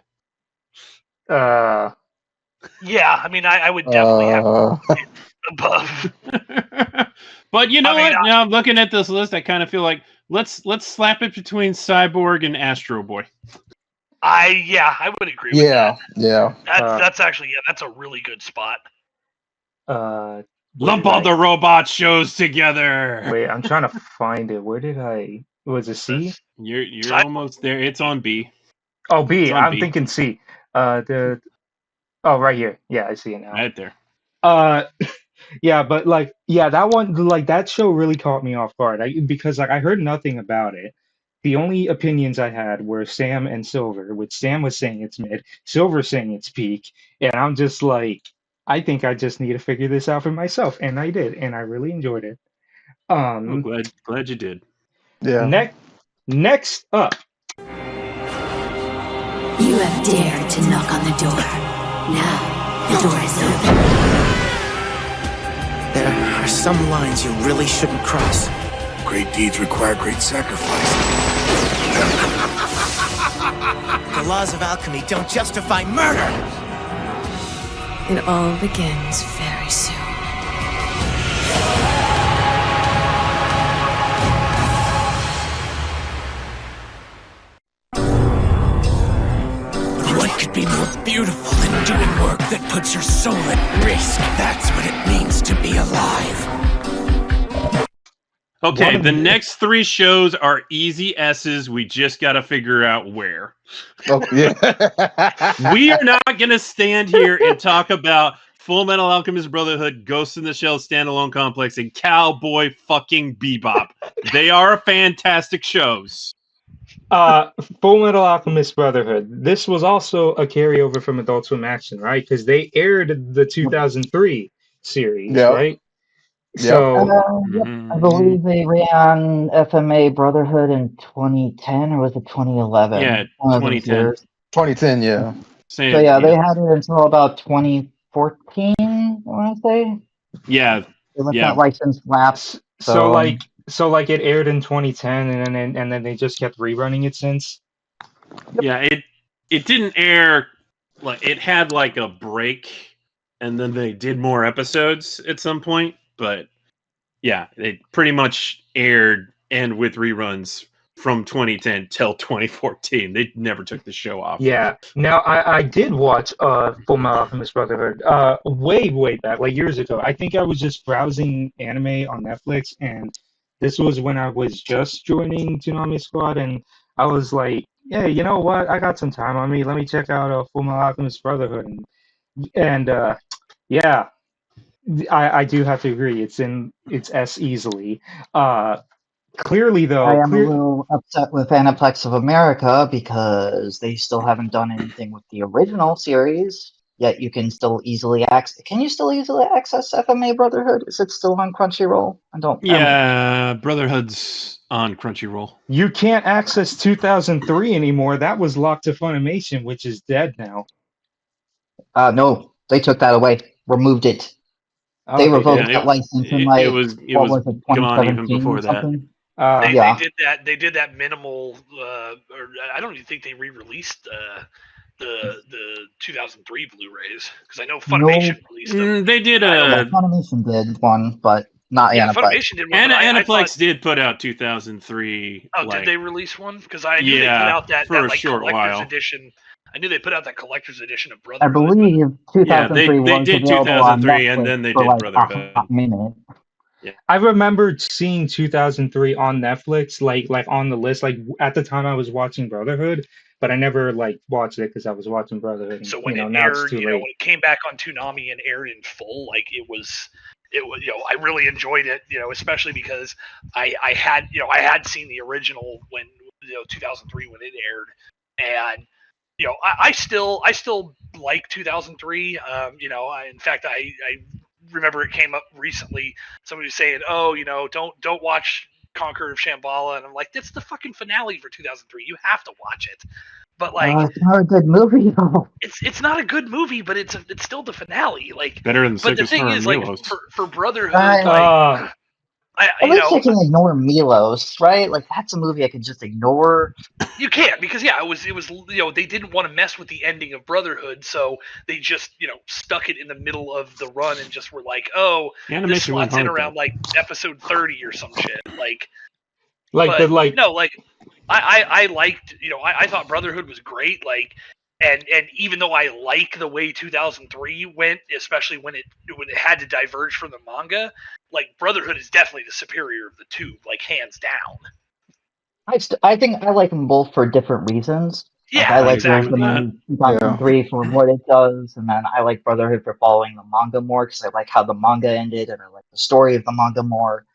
Speaker 8: Yeah, I mean, I would definitely have above.
Speaker 10: But what? Now looking at this list, I kind of feel like let's slap it between Cyborg and Astro Boy.
Speaker 8: I would agree with that.
Speaker 7: Yeah.
Speaker 8: That's actually that's a really good spot.
Speaker 10: Lump all the robot shows together.
Speaker 1: Wait, I'm trying to find it. Where did I? Was it C?
Speaker 10: You're almost there. It's on B.
Speaker 1: Oh, B. I'm thinking C. Right here. Yeah, I see it now.
Speaker 10: Right there.
Speaker 1: Yeah, but that one, that show really caught me off guard. Because I heard nothing about it. The only opinions I had were Sam and Silver, which Sam was saying it's mid, Silver saying it's peak, and I'm just like, I think I just need to figure this out for myself, and I did, and I really enjoyed it.
Speaker 10: I'm glad you did.
Speaker 7: Yeah.
Speaker 1: Next up.
Speaker 14: You have dared to knock on the door. Now, the door is open.
Speaker 13: There are some lines you really shouldn't cross.
Speaker 11: Great deeds require great sacrifice.
Speaker 13: The laws of alchemy don't justify murder!
Speaker 3: It all begins very soon.
Speaker 13: What could be more beautiful than doing work that puts your soul at risk? That's what it means to be alive.
Speaker 10: Okay, the next three shows are easy S's. We just got to figure out where.
Speaker 7: Oh, yeah.
Speaker 10: We are not going to stand here and talk about Full Metal Alchemist Brotherhood, Ghost in the Shell Standalone Complex, and Cowboy fucking Bebop. They are fantastic shows.
Speaker 1: Full Metal Alchemist Brotherhood. This was also a carryover from Adult Swim Action, right? Because they aired the 2003 series, right? So
Speaker 7: Yep. I believe they ran FMA Brotherhood in 2010, or was it 2011?
Speaker 10: Yeah,
Speaker 7: One of those
Speaker 10: 2010.
Speaker 7: years.
Speaker 9: 2010, yeah.
Speaker 7: So yeah, they
Speaker 10: Yeah.
Speaker 7: had it until about 2014, I want to say.
Speaker 10: Yeah.
Speaker 7: They let
Speaker 10: Yeah.
Speaker 7: that license lapse.
Speaker 1: so
Speaker 7: So
Speaker 1: like it aired in 2010, and then they just kept rerunning it since.
Speaker 10: Yeah, it didn't air, like, it had like a break, and then they did more episodes at some point, but yeah, it pretty much aired and with reruns from 2010 till 2014. They never took the show off.
Speaker 1: Yeah. Now I did watch Full Metal Alchemist Brotherhood way back, like years ago. I think I was just browsing anime on Netflix, and this was when I was just joining Toonami Squad, and I was like, yeah, you know what? I got some time on me. Let me check out Full Metal Alchemist Brotherhood, and yeah, I do have to agree. It's S easily. Clearly
Speaker 7: I
Speaker 1: though,
Speaker 7: am a little upset with Aniplex of America because they still haven't done anything with the original series. Yet you can still easily access. Can you still easily access FMA Brotherhood? Is it still on Crunchyroll? I don't.
Speaker 10: Yeah, Brotherhood's on Crunchyroll.
Speaker 1: you can't access 2003 anymore. That was locked to Funimation, which is dead now.
Speaker 7: No, they took that away. Removed it.
Speaker 1: Oh,
Speaker 7: They
Speaker 1: they
Speaker 7: revoked
Speaker 1: did?
Speaker 7: that license in
Speaker 10: It
Speaker 7: like
Speaker 10: was
Speaker 7: what was it,
Speaker 10: gone even
Speaker 7: 2017
Speaker 10: before
Speaker 7: or
Speaker 10: that.
Speaker 7: something?
Speaker 8: They
Speaker 7: Yeah.
Speaker 8: did that minimal, or I don't even think they re-released the 2003 Blu-rays, because I know Funimation released them.
Speaker 10: They did
Speaker 7: Yeah, Funimation did one, but not
Speaker 8: Yeah,
Speaker 7: Aniplex.
Speaker 8: Funimation did one. But I
Speaker 10: Aniplex
Speaker 8: thought,
Speaker 10: did put out 2003.
Speaker 8: oh,
Speaker 10: like,
Speaker 8: did they release one? Because I knew they put
Speaker 10: yeah,
Speaker 8: out that
Speaker 10: for a
Speaker 8: like
Speaker 10: short
Speaker 8: collector's
Speaker 10: while.
Speaker 8: edition. I knew they put out that collector's edition of
Speaker 7: I
Speaker 8: Brotherhood.
Speaker 7: believe
Speaker 10: Yeah,
Speaker 7: 2003
Speaker 10: they
Speaker 7: was
Speaker 10: did
Speaker 7: available on
Speaker 10: 2003, and
Speaker 7: Netflix
Speaker 10: then they
Speaker 7: for
Speaker 10: did
Speaker 7: like
Speaker 10: Brotherhood.
Speaker 7: a hot minute.
Speaker 1: I remember seeing 2003 on Netflix, like on the list. Like at the time, I was watching Brotherhood, but I never like watched it because I was watching Brotherhood. And,
Speaker 8: So when it
Speaker 1: now it's
Speaker 8: aired,
Speaker 1: too
Speaker 8: when
Speaker 1: late.
Speaker 8: it came back on Toonami and aired in full, like it was, I really enjoyed it, especially because I had seen the original when 2003 when it aired, and I still like 2003. In fact, I remember it came up recently. Somebody was saying, "Oh, don't watch Conqueror of Shambhala," and I'm like, "That's the fucking finale for 2003. You have to watch it." But like,
Speaker 7: It's not a good movie though.
Speaker 8: it's not a good movie, but it's still the finale. Like,
Speaker 10: Better than
Speaker 8: but the
Speaker 10: Sickness
Speaker 8: thing
Speaker 10: Her
Speaker 8: is, like,
Speaker 10: Milos.
Speaker 8: for Brotherhood, like,
Speaker 7: At least you can ignore Milos, right? Like that's a movie I can just ignore.
Speaker 8: You can't, because it was they didn't want to mess with the ending of Brotherhood, so they just stuck it in the middle of the run and just were like, oh,
Speaker 10: The
Speaker 8: this
Speaker 10: animation went
Speaker 8: slots in
Speaker 10: hard,
Speaker 8: around like episode 30 or some shit. I liked, I thought Brotherhood was great, like, and even though I like the way 2003 went, especially when it had to diverge from the manga, like Brotherhood is definitely the superior of the two, like hands down.
Speaker 7: I think I like them both for different reasons.
Speaker 8: Yeah,
Speaker 7: like, I like
Speaker 8: exactly.
Speaker 7: 2003 for what it does, and then I like Brotherhood for following the manga more because I like how the manga ended and I like the story of the manga more.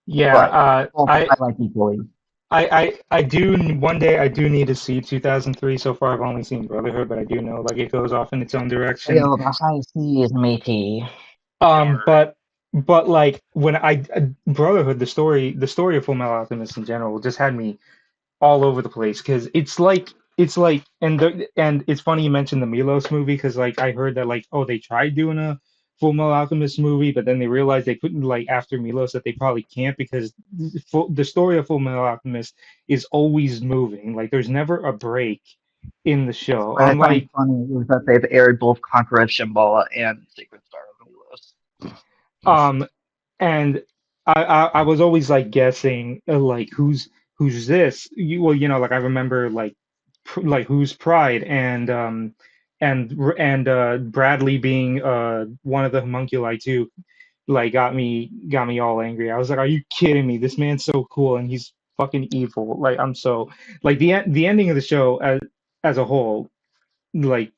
Speaker 1: Yeah,
Speaker 7: but I like equally.
Speaker 1: I do one day I do need to see 2003. So far, I've only seen Brotherhood, but I do know like it goes off in its own direction.
Speaker 7: The high C is matey.
Speaker 1: But like when Brotherhood, the story of Full Metal Alchemist in general just had me all over the place because it's like and it's funny you mentioned the Milos movie because like I heard that like they tried doing a Full Metal Alchemist movie, but then they realized they couldn't, like after Milos, that they probably can't because the story of Full Metal Alchemist is always moving. Like there's never a break in the show.
Speaker 7: What I find funny is that they've aired both Conqueror of Shambhala and Sacred Star of Milos.
Speaker 1: And I was always like guessing like who's this like I remember like who's Pride and Bradley being one of the homunculi too, like got me all angry. I was like, are you kidding me? This man's so cool and he's fucking evil. Like I'm so like the ending of the show as a whole like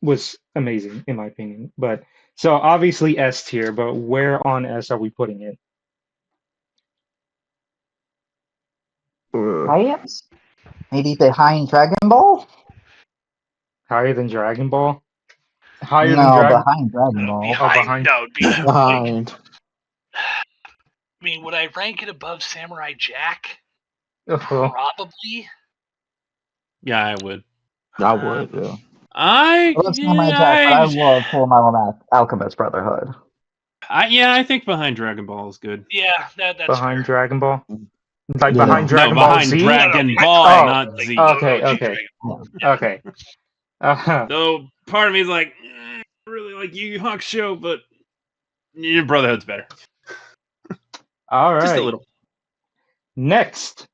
Speaker 1: was amazing in my opinion. But so obviously S tier, but where on S are we putting it?
Speaker 7: Highest? Maybe behind Dragon Ball?
Speaker 1: Higher than Dragon Ball? Higher than
Speaker 7: No,
Speaker 1: Dragon?
Speaker 7: behind Dragon Ball.
Speaker 8: Behind, no,
Speaker 9: behind.
Speaker 8: I mean, would I rank it above Samurai Jack?
Speaker 1: Uh-huh.
Speaker 8: Probably.
Speaker 10: Yeah, I would.
Speaker 9: I would. Yeah.
Speaker 7: I love Samurai Jack, but I love Full Metal Alchemist Brotherhood.
Speaker 10: I think Behind Dragon Ball is good.
Speaker 8: Yeah, that's
Speaker 1: behind
Speaker 8: fair.
Speaker 1: Dragon Ball. Like
Speaker 9: Yeah.
Speaker 1: behind Dragon
Speaker 10: No,
Speaker 1: Ball
Speaker 10: behind
Speaker 1: Z.
Speaker 10: Dragon
Speaker 8: No,
Speaker 10: Ball,
Speaker 1: oh,
Speaker 10: not Z.
Speaker 1: Okay,
Speaker 8: OG
Speaker 1: okay,
Speaker 8: Dragon Ball.
Speaker 1: okay.
Speaker 10: So part of me is like, I really like Yu Yu Hakusho, but your Brotherhood's better.
Speaker 1: All right.
Speaker 10: Just a little.
Speaker 1: Next.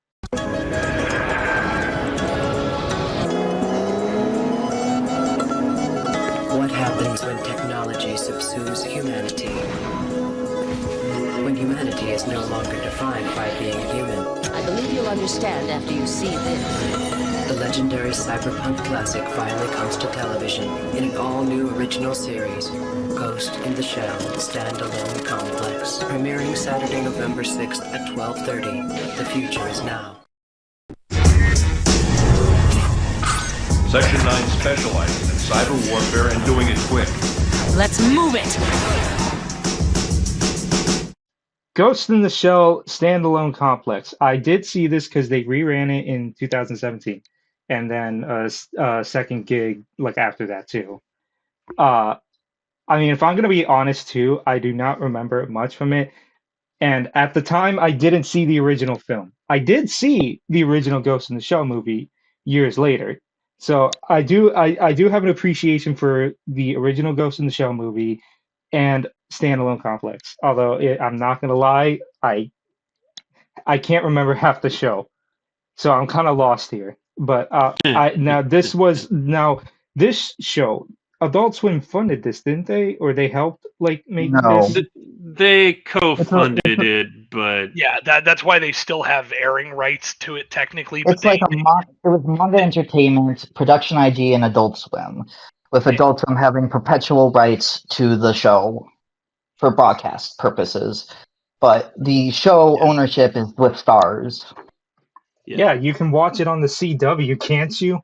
Speaker 14: What happens when technology subsumes humanity? When humanity is no longer defined by being human.
Speaker 12: I believe you'll understand after you see this.
Speaker 14: The legendary cyberpunk classic finally comes to television in an all-new original series, Ghost in the Shell Standalone Complex. Premiering Saturday, November 6th at 12:30. The future is now.
Speaker 11: Section 9 specializes in cyber warfare and doing it quick.
Speaker 12: Let's move it!
Speaker 1: Ghost in the Shell standalone complex. I did see this because they reran it in 2017, and then a second gig like after that too. I mean, if I'm gonna be honest too, I do not remember much from it. And at the time, I didn't see the original film. I did see the original Ghost in the Shell movie years later. So I do have an appreciation for the original Ghost in the Shell movie and standalone complex. Although I'm not gonna lie, I can't remember half the show, so I'm kind of lost here. But this show, Adult Swim funded this, didn't they? Or they helped like make
Speaker 7: No.
Speaker 1: this?
Speaker 10: They co-funded it, but
Speaker 8: Yeah, that's why they still have airing rights to it technically. But
Speaker 7: It's like it was Manga Entertainment, Production IG, and Adult Swim, with Adult Swim having perpetual rights to the show for broadcast purposes. But the show ownership is with Stars.
Speaker 1: Yeah, you can watch it on the CW, can't you?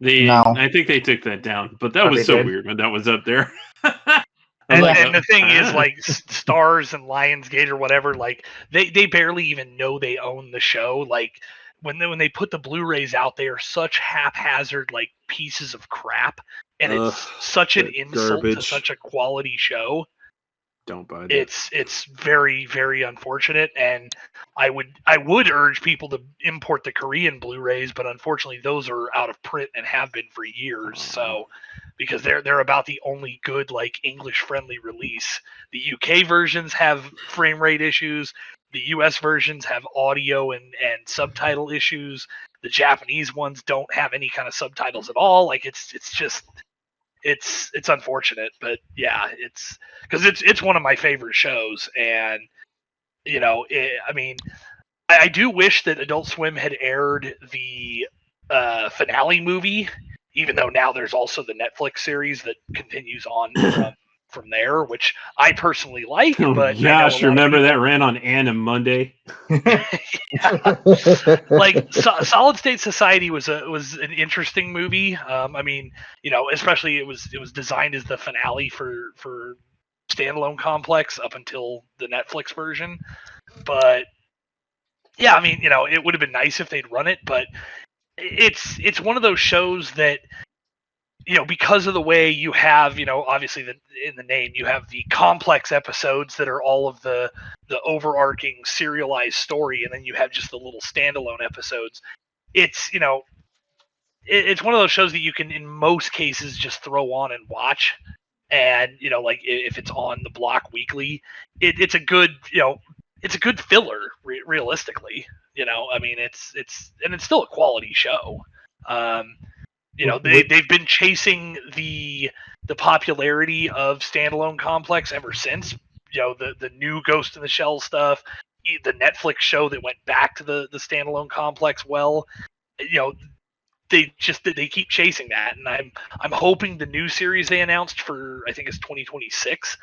Speaker 7: No.
Speaker 10: I think they took that down, but that
Speaker 1: Oh,
Speaker 10: was
Speaker 1: they
Speaker 10: so
Speaker 1: did?
Speaker 10: weird when that was up there.
Speaker 8: And the thing is, like, Stars and Lionsgate or whatever, like, they barely even know they own the show. Like, when they put the Blu-rays out, they are such haphazard, like, pieces of crap, and it's such an insult to
Speaker 10: garbage.
Speaker 8: such a quality show.
Speaker 10: Don't buy that.
Speaker 8: It's very, very unfortunate, and I would urge people to import the Korean Blu-rays, but unfortunately those are out of print and have been for years. So because they're about the only good like English friendly release. The UK versions have frame rate issues. The US versions have audio and subtitle issues. The Japanese ones don't have any kind of subtitles at all. Like it's just it's unfortunate, but yeah, it's because it's one of my favorite shows, and you know, I mean, I do wish that Adult Swim had aired the finale movie, even though now there's also the Netflix series that continues on from there, which I personally like.
Speaker 10: Oh,
Speaker 8: But
Speaker 10: gosh, remember that ran on Anim Monday?
Speaker 8: like Solid State Society was an interesting movie. I mean, you know, especially it was designed as the finale for standalone complex up until the Netflix version. But yeah, I mean, you know, it would have been nice if they'd run it, but it's one of those shows that, you know, because of the way you have, you know, obviously in the name you have the complex episodes that are all of the overarching serialized story, and then you have just the little standalone episodes. It's, you know, it's one of those shows that you can in most cases just throw on and watch, and you know, like if it's on the block weekly, it's a good, you know, it's a good filler realistically. You know, I mean, it's still a quality show. You know, they've been chasing the popularity of standalone complex ever since. You know, the new Ghost in the Shell stuff, the Netflix show that went back to the standalone complex. Well, you know, they keep chasing that, and I'm hoping the new series they announced for, I think it's 2026.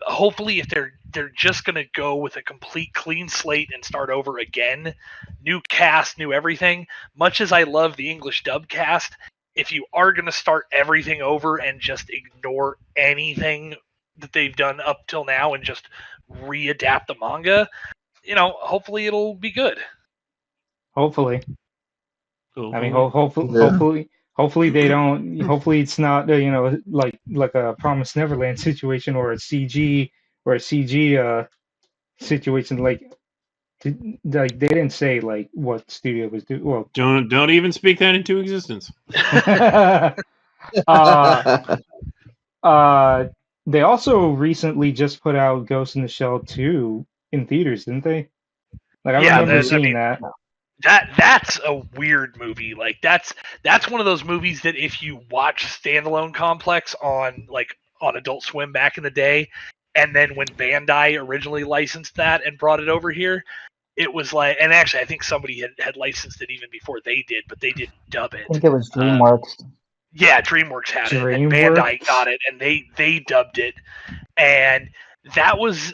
Speaker 8: Hopefully, if they're just gonna go with a complete clean slate and start over again, new cast, new everything. Much as I love the English dub cast, if you are gonna start everything over and just ignore anything that they've done up till now and just readapt the manga, hopefully it'll be good.
Speaker 1: Hopefully. I mean, hopefully they don't. Hopefully it's not, like a Promised Neverland situation or a CG situation. Like they didn't say like what studio was doing. Well,
Speaker 10: don't even speak that into existence.
Speaker 1: They also recently just put out Ghost in the Shell 2 in theaters, didn't they? Like I remember seeing that.
Speaker 8: That's a weird movie. Like that's one of those movies that if you watch Standalone Complex on Adult Swim back in the day, and then when Bandai originally licensed that and brought it over here, it was like, and actually I think somebody had licensed it even before they did, but they didn't dub it.
Speaker 7: I think it was DreamWorks.
Speaker 8: Yeah, DreamWorks had it, and Bandai got it, and they dubbed it, and that was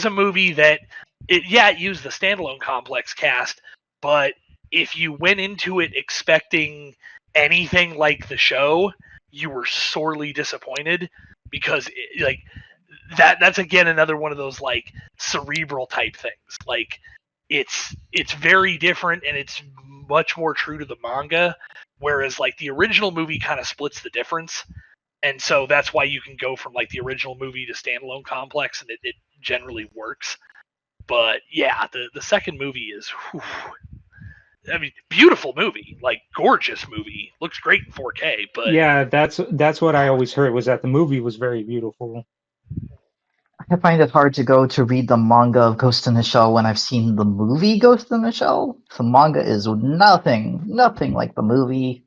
Speaker 8: a movie that it used the Standalone Complex cast, but if you went into it expecting anything like the show, you were sorely disappointed because that's again another one of those like cerebral type things. Like it's very different and it's much more true to the manga, whereas like the original movie kind of splits the difference, and so that's why you can go from like the original movie to Standalone Complex, and it generally works. But yeah, the second movie is, I mean, beautiful movie, like gorgeous movie, looks great in 4K. But
Speaker 1: yeah, that's what I always heard, was that the movie was very beautiful.
Speaker 7: I find it hard to go to read the manga of Ghost in the Shell when I've seen the movie Ghost in the Shell. The manga is nothing like the movie.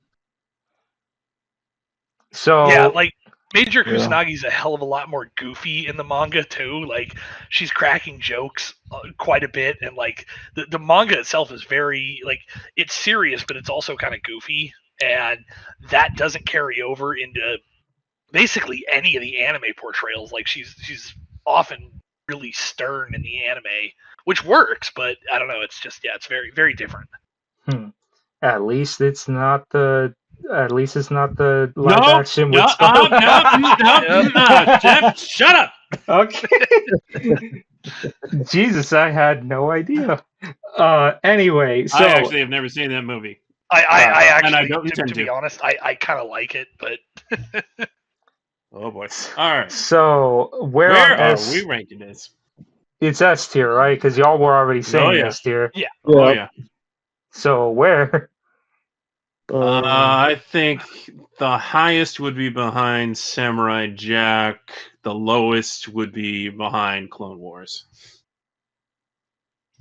Speaker 1: So
Speaker 8: yeah, like Major Kusanagi's a hell of a lot more goofy in the manga too. Like she's cracking jokes quite a bit, and like the manga itself is very like it's serious, but it's also kind of goofy, and that doesn't carry over into basically any of the anime portrayals. Like she's often really stern in the anime, which works, but I don't know. It's just it's very very different.
Speaker 1: At least it's not the live action with
Speaker 10: Jeff, shut up.
Speaker 1: Okay. Jesus, I had no idea. Anyway, so
Speaker 10: I actually have never seen that movie.
Speaker 8: I actually,
Speaker 10: and I don't
Speaker 8: to be honest, I kind of like it, but
Speaker 10: oh boy. All right.
Speaker 1: So where
Speaker 10: are we ranking this?
Speaker 1: It's S tier, right? Because y'all were already saying S tier.
Speaker 8: Yeah.
Speaker 10: Oh yeah.
Speaker 1: So where?
Speaker 10: I think the highest would be behind Samurai Jack. The lowest would be behind Clone Wars.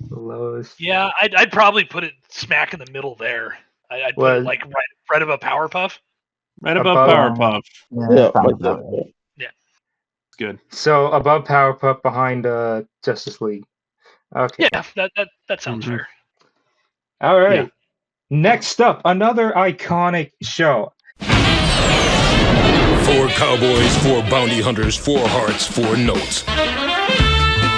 Speaker 1: The lowest.
Speaker 8: Yeah, I'd probably put it smack in the middle there. I'd put it like right above Powerpuff.
Speaker 10: Right above Powerpuff.
Speaker 8: Yeah.
Speaker 10: It's good.
Speaker 1: So above Powerpuff, behind Justice League. Okay.
Speaker 8: Yeah, that sounds fair.
Speaker 1: All right.
Speaker 10: Yeah.
Speaker 1: Next up, another iconic show.
Speaker 15: 4 cowboys, 4 bounty hunters, 4 hearts, 4 notes.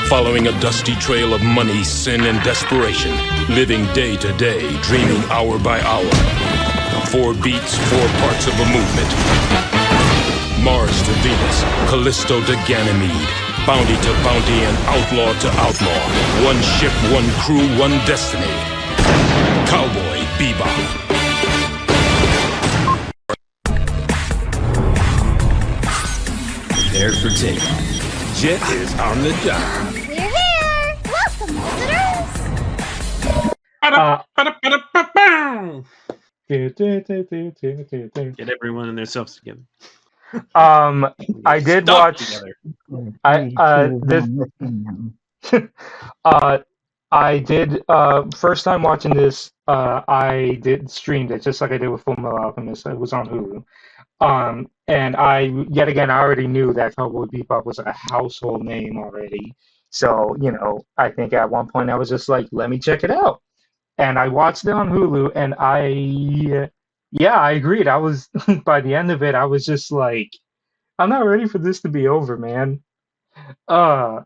Speaker 15: Following a dusty trail of money, sin, and desperation. Living day to day, dreaming hour by hour. 4 beats, 4 parts of a movement. Mars to Venus, Callisto to Ganymede. Bounty to bounty and outlaw to outlaw. 1 ship, 1 crew, 1 destiny. Cowboy Bebop.
Speaker 11: Prepare for takeoff. Jet is on the job.
Speaker 16: We're here! Welcome,
Speaker 1: visitors!
Speaker 10: Get everyone in their selves together.
Speaker 1: I did watch. I did first time watching this. I did streamed it just like I did with Full Metal Alchemist. It was on Hulu. And I already knew that Cowboy Bebop was a household name already. So I think at one point I was just like, let me check it out, and I watched it on Hulu, and I agreed. I was by the end of it, I was just like, I'm not ready for this to be over, man. Cowboy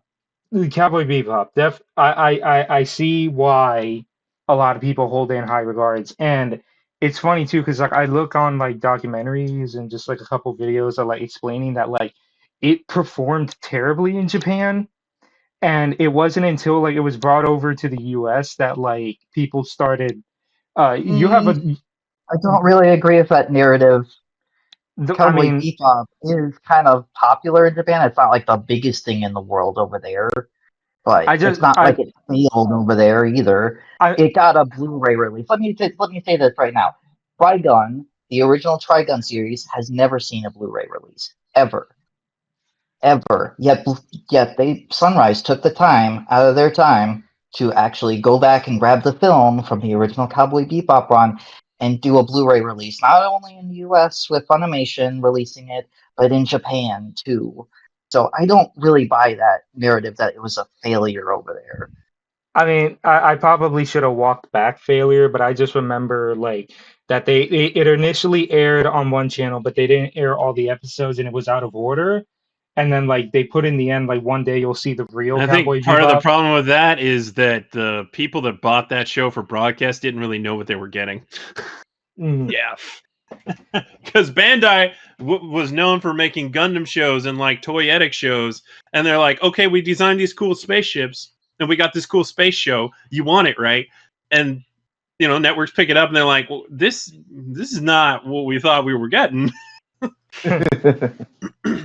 Speaker 1: Bebop. I see why a lot of people hold it in high regards, and it's funny too because like I look on like documentaries and just like a couple videos of like explaining that like it performed terribly in Japan, And it wasn't until like it was brought over to the US that like people started you have a
Speaker 7: I don't really agree with that narrative.
Speaker 1: I
Speaker 7: Cowboy
Speaker 1: mean,
Speaker 7: Bebop is kind of popular in Japan. It's not like the biggest thing in the world over there, but
Speaker 1: I
Speaker 7: it's
Speaker 1: just
Speaker 7: not like it failed over there either.
Speaker 1: I
Speaker 7: It got a Blu-ray release. Let me say this right now. Trigun, the original Trigun series, has never seen a Blu-ray release ever, ever. Yet they Sunrise took the time out of their time to actually go back and grab the film from the original Cowboy Bebop run and do a Blu-ray release, not only in the US with Funimation releasing it, but in Japan too. So I don't really buy that narrative that it was a failure over there.
Speaker 1: I mean, I probably should have walked back failure, but I just remember like that it initially aired on one channel, but they didn't air all the episodes and it was out of order. And then like they put in the end, like one day you'll see the real
Speaker 10: I think
Speaker 1: Cowboy
Speaker 10: part of the
Speaker 1: Bebop.
Speaker 10: problem with that is that the people that bought that show for broadcast didn't really know what they were getting.
Speaker 8: Yeah.
Speaker 10: Because Bandai was known for making Gundam shows and like toyetic shows, and they're like, okay, we designed these cool spaceships, and we got this cool space show. You want it, right? And networks pick it up, and they're like, well, this is not what we thought we were getting.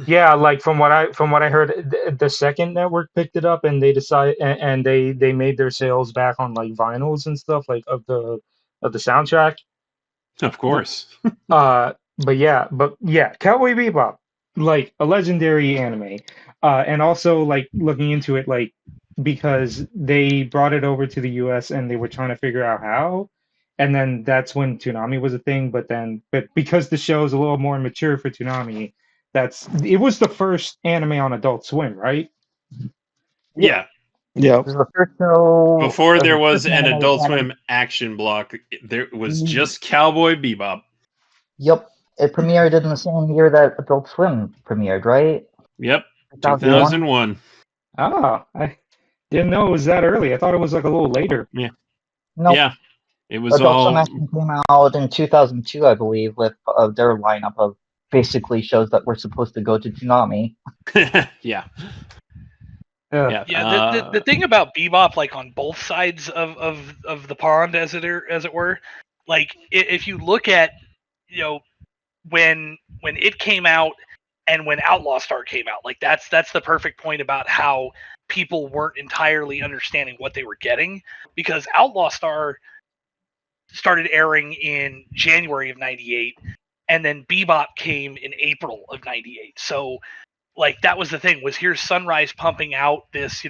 Speaker 1: Yeah, like from what I heard, the second network picked it up and they decided and they made their sales back on like vinyls and stuff like of the soundtrack.
Speaker 10: Of course.
Speaker 1: But yeah, Cowboy Bebop, like a legendary anime, and also like looking into it, like because they brought it over to the U.S. and they were trying to figure out how, and then that's when Toonami was a thing. But because the show is a little more mature for Toonami, it was the first anime on Adult Swim, right?
Speaker 10: Yeah.
Speaker 9: Yeah.
Speaker 7: This is the first show.
Speaker 10: Before there
Speaker 7: the
Speaker 10: was
Speaker 7: first
Speaker 10: an
Speaker 7: anime
Speaker 10: Adult
Speaker 7: canon.
Speaker 10: Swim action block, there was just Cowboy Bebop.
Speaker 7: Yep, it premiered in the same year that Adult Swim premiered, right?
Speaker 10: Yep,
Speaker 7: 2001.
Speaker 10: 2001.
Speaker 1: Oh, I didn't know it was that early. I thought it was like a little later.
Speaker 10: Yeah.
Speaker 7: Nope.
Speaker 10: Yeah. It was
Speaker 7: Adult Swim
Speaker 10: all
Speaker 7: actually came out in 2002, I believe, with their lineup of basically shows that were supposed to go to Toonami.
Speaker 10: yeah.
Speaker 1: Yeah.
Speaker 8: Yeah, the thing about Bebop, like on both sides of the pond, as it were, like if you look at when it came out and when Outlaw Star came out, like that's the perfect point about how people weren't entirely understanding what they were getting, because Outlaw Star started airing in January of '98, and then Bebop came in April of '98. So like that was the thing, was here's Sunrise pumping out this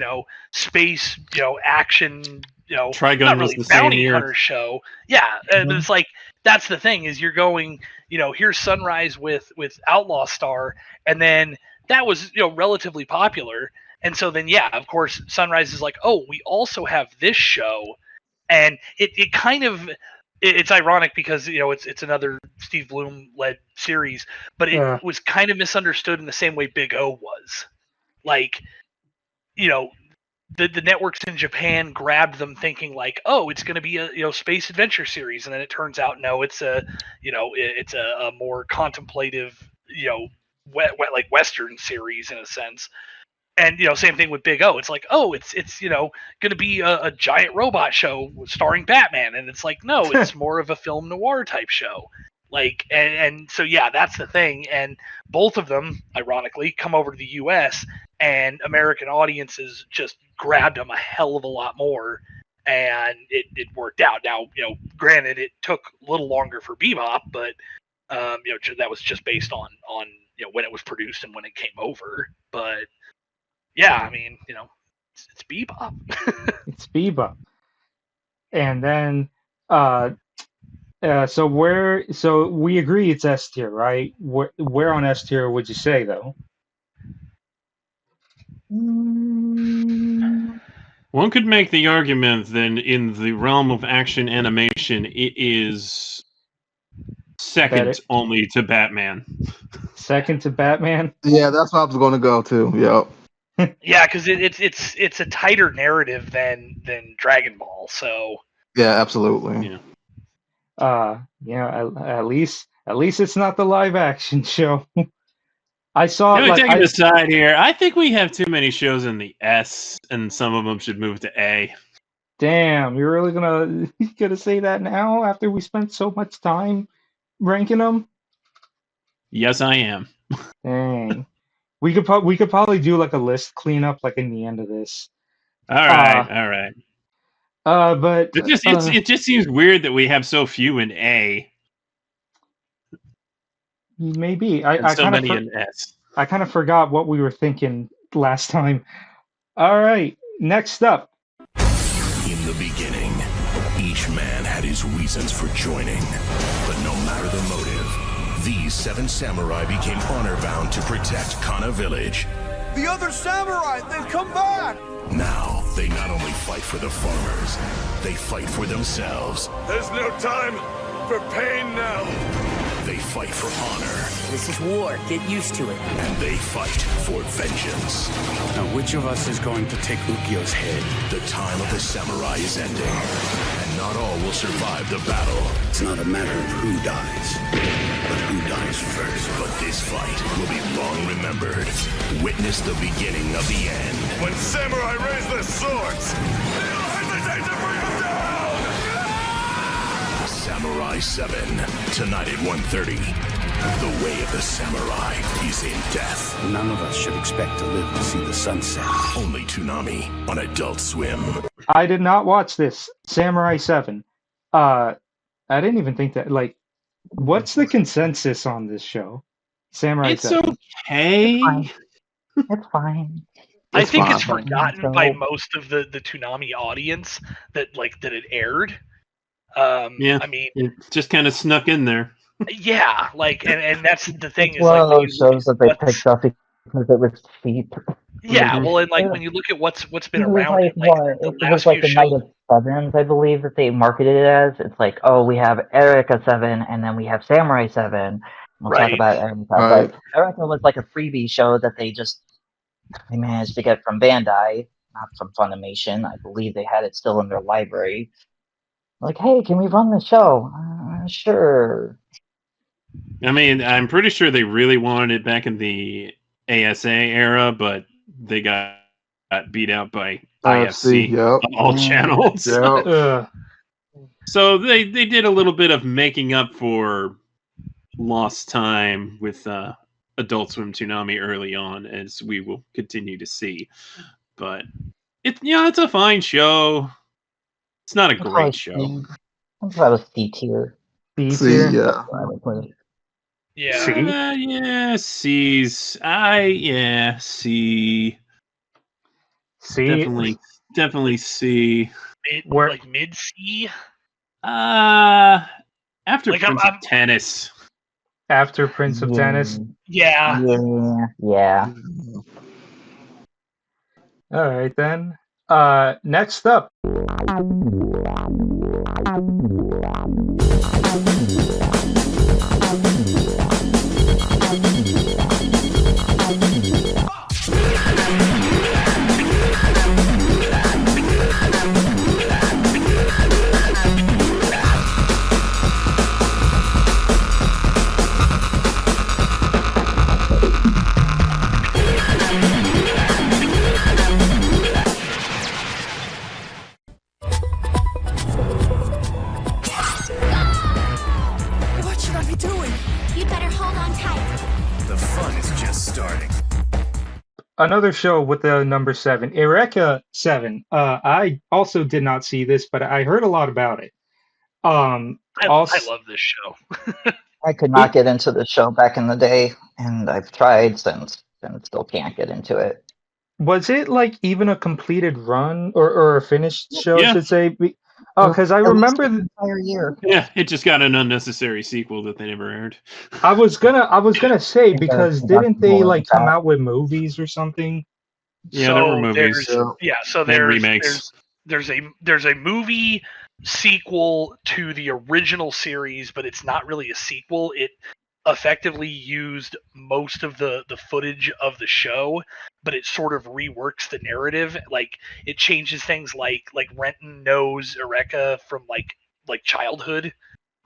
Speaker 8: space action
Speaker 10: Trigun
Speaker 8: not
Speaker 10: was
Speaker 8: really
Speaker 10: the same
Speaker 8: bounty
Speaker 10: year.
Speaker 8: hunter show. Yeah, but it's like that's the thing, is you're going here's Sunrise with Outlaw Star, and then that was relatively popular, and so then yeah, of course Sunrise is like, oh, we also have this show, and it kind of it's ironic because it's another Steve Bloom led series, but it was kind of misunderstood in the same way Big O was. Like, the networks in Japan grabbed them thinking like, oh, it's going to be a space adventure series, and then it turns out no, it's a it's a more contemplative like Western series in a sense. And same thing with Big O. It's like, oh, it's going to be a giant robot show starring Batman, and it's like, no, it's more of a film noir type show. Like, and so yeah, that's the thing. And both of them, ironically, come over to the U.S. and American audiences just grabbed them a hell of a lot more, and it worked out. Now, granted, it took a little longer for Bebop, but that was just based on when it was produced and when it came over, but. Yeah, I mean, it's Bebop.
Speaker 1: It's Bebop. And then, so we agree it's S tier, right? Where on S tier would you say though?
Speaker 10: One could make the argument that in the realm of action animation, it is second only to Batman.
Speaker 1: Second to Batman?
Speaker 9: Yeah, that's what I was going to go to. Yep.
Speaker 8: Yeah, because it's a tighter narrative than Dragon Ball. So
Speaker 9: yeah, absolutely.
Speaker 1: Yeah. At least it's not the live action show. I saw
Speaker 10: Can we
Speaker 1: like
Speaker 10: take it aside here? I think we have too many shows in the S, and some of them should move to A.
Speaker 1: damn, you're really gonna say that now after we spent so much time ranking them?
Speaker 10: Yes, I am.
Speaker 1: Dang. We could probably do like a list cleanup like in the end of this.
Speaker 10: All right.
Speaker 1: But
Speaker 10: It just seems weird that we have so few in A
Speaker 1: maybe
Speaker 10: and
Speaker 1: I
Speaker 10: so
Speaker 1: kind of
Speaker 10: many in S.
Speaker 1: I kind of forgot what we were thinking last time. All right, next up.
Speaker 11: In the beginning, each man had his reasons for joining. But no matter the motive, these 7 samurai became honor-bound to protect Kana Village.
Speaker 6: The other samurai, they've come back!
Speaker 11: Now, they not only fight for the farmers, they fight for themselves.
Speaker 6: There's no time for pain now.
Speaker 11: They fight for honor.
Speaker 13: This is war. Get used to it.
Speaker 11: And they fight for vengeance.
Speaker 17: Now, which of us is going to take Ukyo's head?
Speaker 11: The time of the samurai is ending, and not all will survive the battle.
Speaker 17: It's not a matter of who dies, but who dies first.
Speaker 11: But this fight will be long remembered. Witness the beginning of the end.
Speaker 6: When samurai raise their swords, they don't hesitate to bring them down!
Speaker 11: Samurai 7, tonight at 1:30. The way of the samurai is in death.
Speaker 17: None of us should expect to live to see the sunset.
Speaker 11: Only Toonami on Adult Swim.
Speaker 1: I did not watch this Samurai 7. I didn't even think that. Like, what's the consensus on this show? Samurai
Speaker 10: It's
Speaker 1: 7.
Speaker 10: okay.
Speaker 7: It's fine.
Speaker 8: I think it's forgotten by most of the Toonami audience that it aired.
Speaker 10: Yeah,
Speaker 8: I mean,
Speaker 10: it just kind of snuck in there.
Speaker 8: Yeah, like, and that's the thing
Speaker 7: It's
Speaker 8: is
Speaker 7: one
Speaker 8: like
Speaker 7: of those shows that they picked up because it was cheap.
Speaker 8: yeah, well, and like when you look at what's been
Speaker 7: It was
Speaker 8: around,
Speaker 7: like,
Speaker 8: like
Speaker 7: what?
Speaker 8: the
Speaker 7: It was
Speaker 8: last
Speaker 7: like
Speaker 8: few
Speaker 7: the Night
Speaker 8: shows.
Speaker 7: of Sevens, I believe that they marketed it as. It's like, oh, we have Erica 7, and then we have Samurai 7. We'll talk
Speaker 8: Right.
Speaker 7: about Erica.
Speaker 9: Right.
Speaker 7: But Erica was like a freebie show that they managed to get from Bandai, not from Funimation. I believe they had it still in their library. Like, hey, can we run the show? Sure.
Speaker 10: I mean, I'm pretty sure they really wanted it back in the ASA era, but they got beat out by IFC
Speaker 9: yep.
Speaker 10: on all channels.
Speaker 9: Yep.
Speaker 10: So they did a little bit of making up for lost time with Adult Swim Toonami early on, as we will continue to see. But it's a fine show. It's not a great show.
Speaker 7: I thought it was C tier.
Speaker 1: B
Speaker 9: See,
Speaker 1: tier.
Speaker 9: yeah.
Speaker 7: I would put it.
Speaker 8: Yeah.
Speaker 1: C?
Speaker 10: Yeah, C's. C.
Speaker 1: C.
Speaker 10: Definitely C.
Speaker 8: Like mid C.
Speaker 10: After
Speaker 8: Like,
Speaker 10: Prince
Speaker 8: I'm-
Speaker 10: of Tennis.
Speaker 1: After Prince of Tennis.
Speaker 8: Yeah.
Speaker 7: Yeah.
Speaker 1: All right then. Next up.
Speaker 13: What should I be doing?
Speaker 16: You better hold on tight.
Speaker 11: The fun is just starting.
Speaker 1: Another show with the number 7, Eureka 7. I also did not see this, but I heard a lot about it.
Speaker 8: I love this show.
Speaker 7: I could not get into the show back in the day, and I've tried since, and still can't get into it.
Speaker 1: Was it like even a completed run or a finished show?
Speaker 10: Yeah.
Speaker 1: Should say. Oh, because I
Speaker 7: At least
Speaker 1: remember.
Speaker 7: the entire year.
Speaker 10: Yeah, it just got an unnecessary sequel that they never aired.
Speaker 1: I was gonna say because
Speaker 7: that's
Speaker 1: didn't they
Speaker 7: more
Speaker 1: like
Speaker 7: like
Speaker 1: come
Speaker 7: that.
Speaker 1: out with movies or something?
Speaker 10: Yeah, there were movies.
Speaker 8: So
Speaker 10: And remakes.
Speaker 8: there's a movie sequel to the original series, but it's not really a sequel. It effectively used most of the footage of the show, but it sort of reworks the narrative. Like it changes things like Renton knows Eureka from like childhood,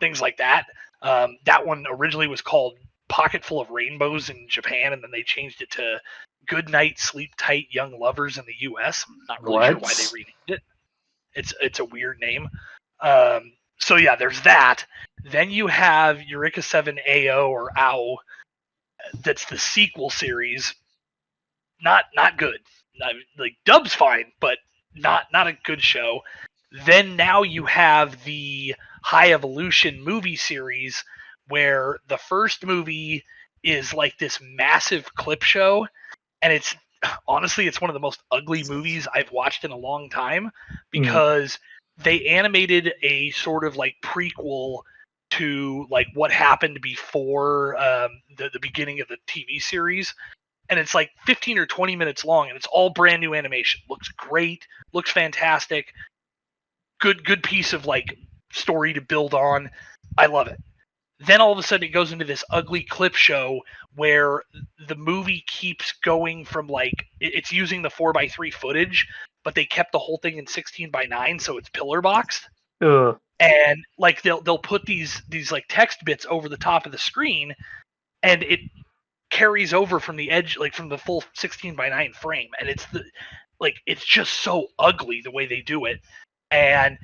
Speaker 8: things like that. That one originally was called Pocket Full of Rainbows in Japan, and then they changed it to Good Night, Sleep Tight, Young Lovers in the U.S. I'm not really sure why they renamed it. It's a weird name. So yeah, there's that. Then you have Eureka 7 AO or AO. That's the sequel series. Not good. Like dub's fine, but not a good show. Then now you have the High Evolution movie series, where the first movie is like this massive clip show, and it's honestly it's one of the most ugly movies I've watched in a long time, because they animated a sort of like prequel to like what happened before the beginning of the TV series, and it's like 15 or 20 minutes long, and it's all brand new animation. Looks great, looks fantastic, good piece of like story to build on. I love it. Then all of a sudden it goes into this ugly clip show where the movie keeps going from like it's using the 4:3 footage, but they kept the whole thing in 16:9, so it's pillar boxed.
Speaker 1: Ugh.
Speaker 8: And like they'll put these like text bits over the top of the screen, and it carries over from the edge, like from the full 16:9 frame, and it's just so ugly the way they do it, and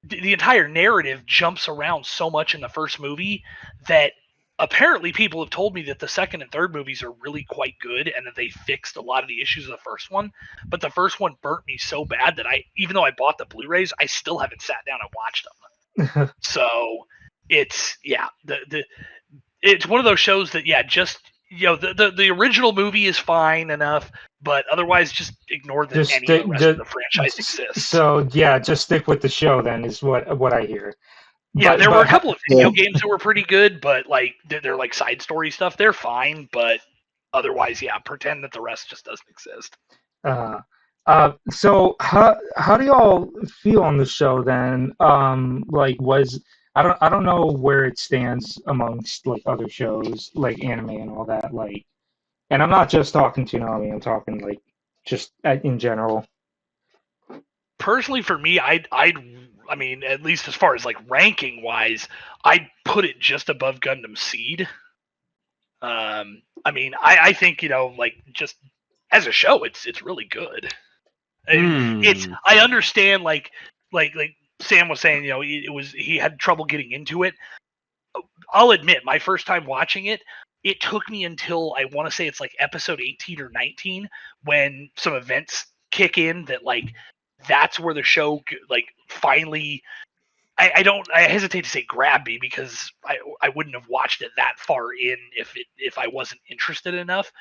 Speaker 8: the entire narrative jumps around so much in the first movie that apparently people have told me that the second and third movies are really quite good and that they fixed a lot of the issues of the first one. But the first one burnt me so bad that even though I bought the Blu-rays, I still haven't sat down and watched them. So it's it's one of those shows that just the original movie is fine enough, but otherwise just ignore that any of the rest of the franchise exists.
Speaker 1: So yeah, just stick with the show then is what I hear.
Speaker 8: Yeah, there were a couple of video games that were pretty good, but like they're like side story stuff. They're fine, but otherwise, yeah, pretend that the rest just doesn't exist.
Speaker 1: So how do y'all feel on the show then? I don't know where it stands amongst like other shows like anime and all that, like, and I'm not just talking Toonami, I'm talking like just in general.
Speaker 8: Personally, for me, I mean, at least as far as like ranking wise, I'd put it just above Gundam Seed. I mean, I think like just as a show, it's really good. I understand like Sam was saying, he had trouble getting into it. I'll admit, my first time watching it, it took me until I want to say it's like episode 18 or 19 when some events kick in that like that's where the show like finally. I hesitate to say grab me because I wouldn't have watched it that far in if I wasn't interested enough.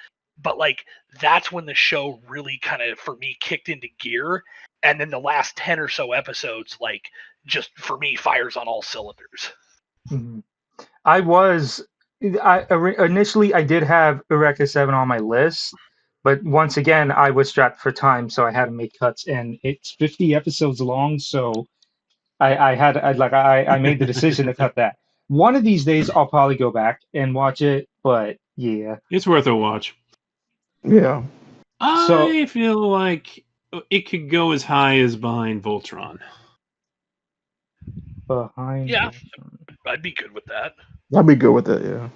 Speaker 8: But like that's when the show really kind of for me kicked into gear, and then the last 10 or so episodes like just for me fires on all cylinders.
Speaker 1: Mm-hmm. Initially I did have Eureka 7 on my list, but once again I was strapped for time, so I had to make cuts, and it's 50 episodes long, so I made the decision to cut that. One of these days I'll probably go back and watch it, but yeah,
Speaker 10: it's worth a watch.
Speaker 9: Yeah.
Speaker 10: I feel like it could go as high as Behind Voltron.
Speaker 8: Yeah, I'd be good with that.
Speaker 9: I'd be good with it, yeah.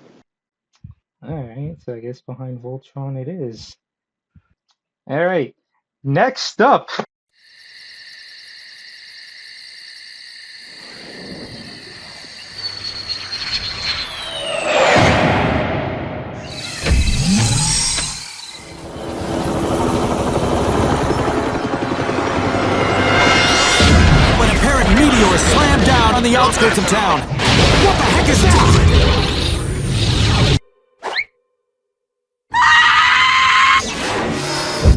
Speaker 1: Alright, so I guess Behind Voltron it is. Alright, next up.
Speaker 18: Slammed down on the outskirts of town. What the heck is that?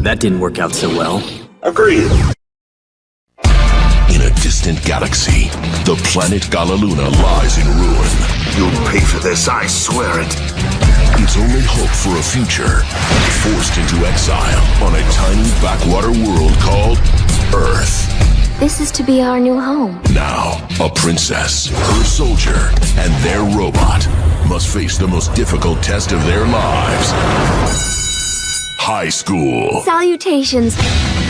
Speaker 18: That didn't work out so well.
Speaker 11: Agreed. In a distant galaxy, the planet Galaluna lies in ruin.
Speaker 17: You'll pay for this, I swear it.
Speaker 11: Its only hope for a future, forced into exile on a tiny backwater world called Earth.
Speaker 3: This is to be our new home.
Speaker 11: Now, a princess, her soldier, and their robot must face the most difficult test of their lives. High school.
Speaker 3: Salutations.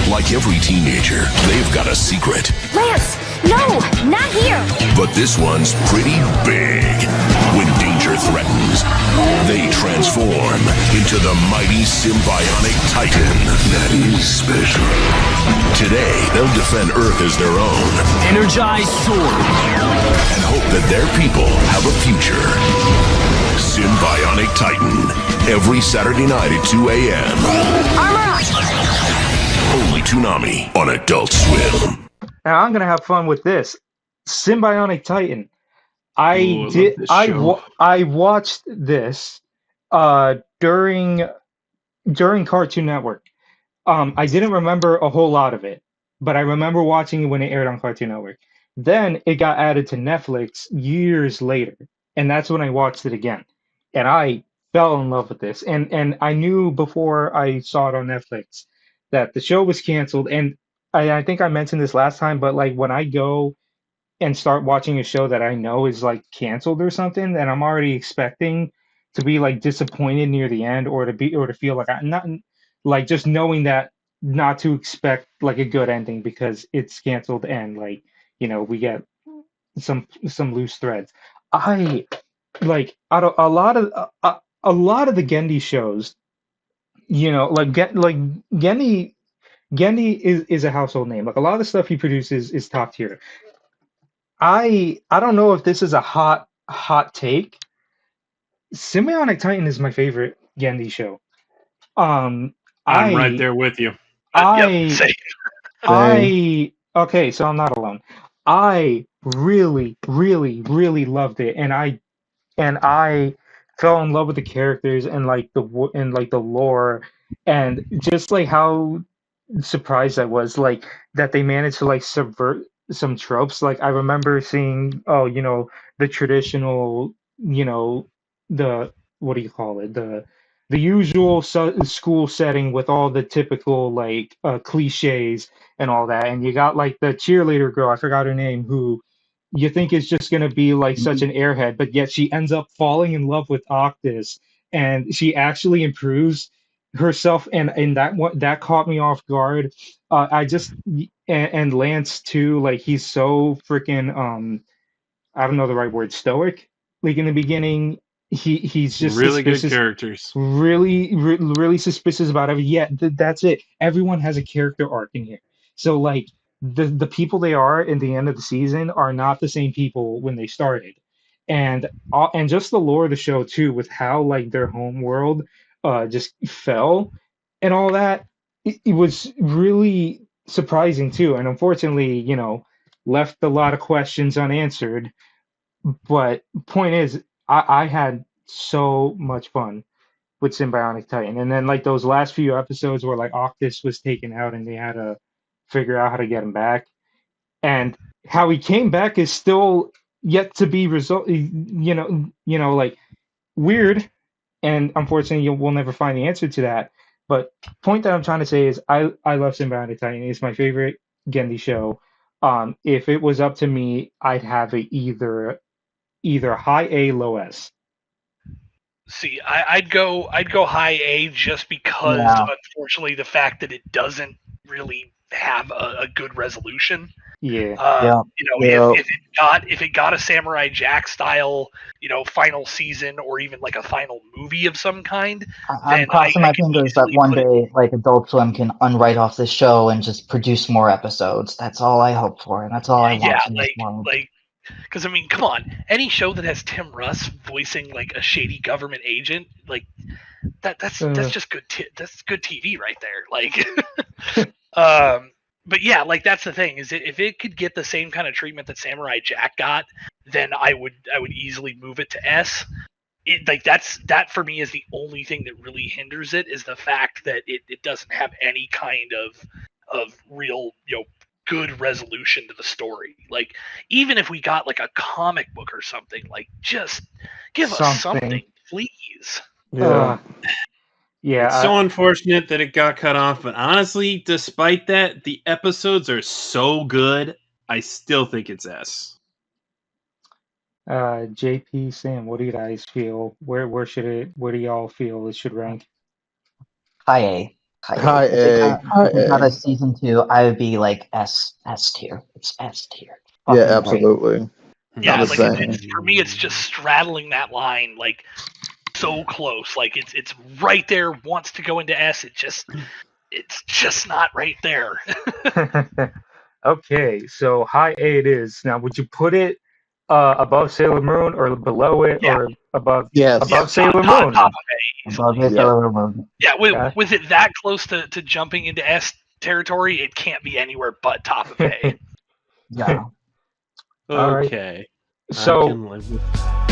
Speaker 11: Like every teenager, they've got a secret.
Speaker 3: Lance! No! Not here!
Speaker 11: But this one's pretty big. When danger threatens, they transform into the mighty symbiotic titan that is special. Today, they'll defend Earth as their own.
Speaker 18: Energize sword.
Speaker 11: And hope that their people have a future. Symbionic Titan. Every Saturday night at 2 a.m.
Speaker 16: Armor up!
Speaker 11: Only Toonami on Adult Swim.
Speaker 1: Now I'm gonna have fun with this. Symbionic Titan.
Speaker 10: Ooh,
Speaker 1: I watched this during Cartoon Network. I didn't remember a whole lot of it, but I remember watching it when it aired on Cartoon Network. Then it got added to Netflix years later, and that's when I watched it again. And I fell in love with this. And I knew before I saw it on Netflix that the show was canceled. And I think I mentioned this last time, but like when I go and start watching a show that I know is like canceled or something, and I'm already expecting to be like disappointed near the end, or to feel like I'm not, like, just knowing that not to expect like a good ending because it's canceled, and like, we get some loose threads. I like out of a lot of the Gendy shows, like Gendy is a household name. Like a lot of the stuff he produces is top tier. I don't know if this is a hot take. Symbionic Titan is my favorite Gendy show.
Speaker 10: I'm right
Speaker 1: I
Speaker 10: there with you.
Speaker 8: Yep,
Speaker 1: I
Speaker 8: same.
Speaker 1: I okay, so I'm not alone. I really, really, really loved it, and I fell in love with the characters and like the lore, and just like how surprised I was, like, that they managed to like subvert some tropes. Like I remember seeing, the traditional, the what do you call it? The usual school setting with all the typical like cliches and all that. And you got like the cheerleader girl, I forgot her name, who you think is just gonna be like such an airhead, but yet she ends up falling in love with Octus, and she actually improves herself, and that caught me off guard. I just and Lance too, like he's so freaking I don't know the right word, stoic. Like in the beginning, he's just
Speaker 10: Really good
Speaker 1: suspicious,
Speaker 10: characters.
Speaker 1: really suspicious about every. Yeah, that's it. Everyone has a character arc in here. So like the people they are in the end of the season are not the same people when they started, and just the lore of the show too, with how like their home world just fell and all that. It was really surprising too, and unfortunately, left a lot of questions unanswered. But point is, I had so much fun with Symbionic Titan. And then like those last few episodes where like Octus was taken out and they had to figure out how to get him back. And how he came back is still yet to be like weird. And unfortunately we'll never find the answer to that. But point that I'm trying to say is I love Symbionic Titan. It's my favorite Gendy show. If it was up to me, I'd have it either high A, low S.
Speaker 8: See, I'd go high A just because,
Speaker 7: Yeah.
Speaker 8: unfortunately, the fact that it doesn't really have a good resolution.
Speaker 1: Yeah.
Speaker 8: If it got a Samurai Jack style, final season or even like a final movie of some kind,
Speaker 7: I'm crossing my fingers that one day, like Adult Swim can unwrite off this show and just produce more episodes. That's all I hope for, and that's all I want.
Speaker 8: Yeah,
Speaker 7: from this world.
Speaker 8: because I mean, come on, any show that has Tim Russ voicing like a shady government agent, like that's just good. That's good TV right there. Like, but yeah, like that's the thing is if it could get the same kind of treatment that Samurai Jack got, then I would easily move it to S. That for me is the only thing that really hinders it is the fact that it doesn't have any kind of real good resolution to the story. Like even if we got like a comic book or something, like just give us something, please.
Speaker 1: Yeah.
Speaker 10: It's so unfortunate that it got cut off, but honestly, despite that, the episodes are so good, I still think it's S.
Speaker 1: JP, Sam, what do you guys feel? Where do y'all feel it should rank?
Speaker 7: High A.
Speaker 9: High
Speaker 7: If it got a season 2, I would be like S tier. It's S tier.
Speaker 9: Yeah,
Speaker 7: Fucking great.
Speaker 9: absolutely.
Speaker 8: Yeah,
Speaker 9: Not the
Speaker 8: like
Speaker 9: same.
Speaker 8: it's, for me, it's just straddling that line, like so close. Like it's right there. Wants to go into S. It's just not right there.
Speaker 1: Okay, so high A it is. Now, would you put it above Sailor Moon or below it
Speaker 8: Yeah.
Speaker 1: or above
Speaker 9: Yes.
Speaker 1: above Sailor
Speaker 8: top
Speaker 1: Moon?
Speaker 8: of A
Speaker 7: Above
Speaker 8: easily.
Speaker 7: it, Sailor Moon.
Speaker 8: Yeah,
Speaker 1: Okay.
Speaker 8: with it that close to jumping into S territory, it can't be anywhere but top of A.
Speaker 7: Yeah.
Speaker 1: All right.
Speaker 10: Okay. I
Speaker 1: So
Speaker 10: can live with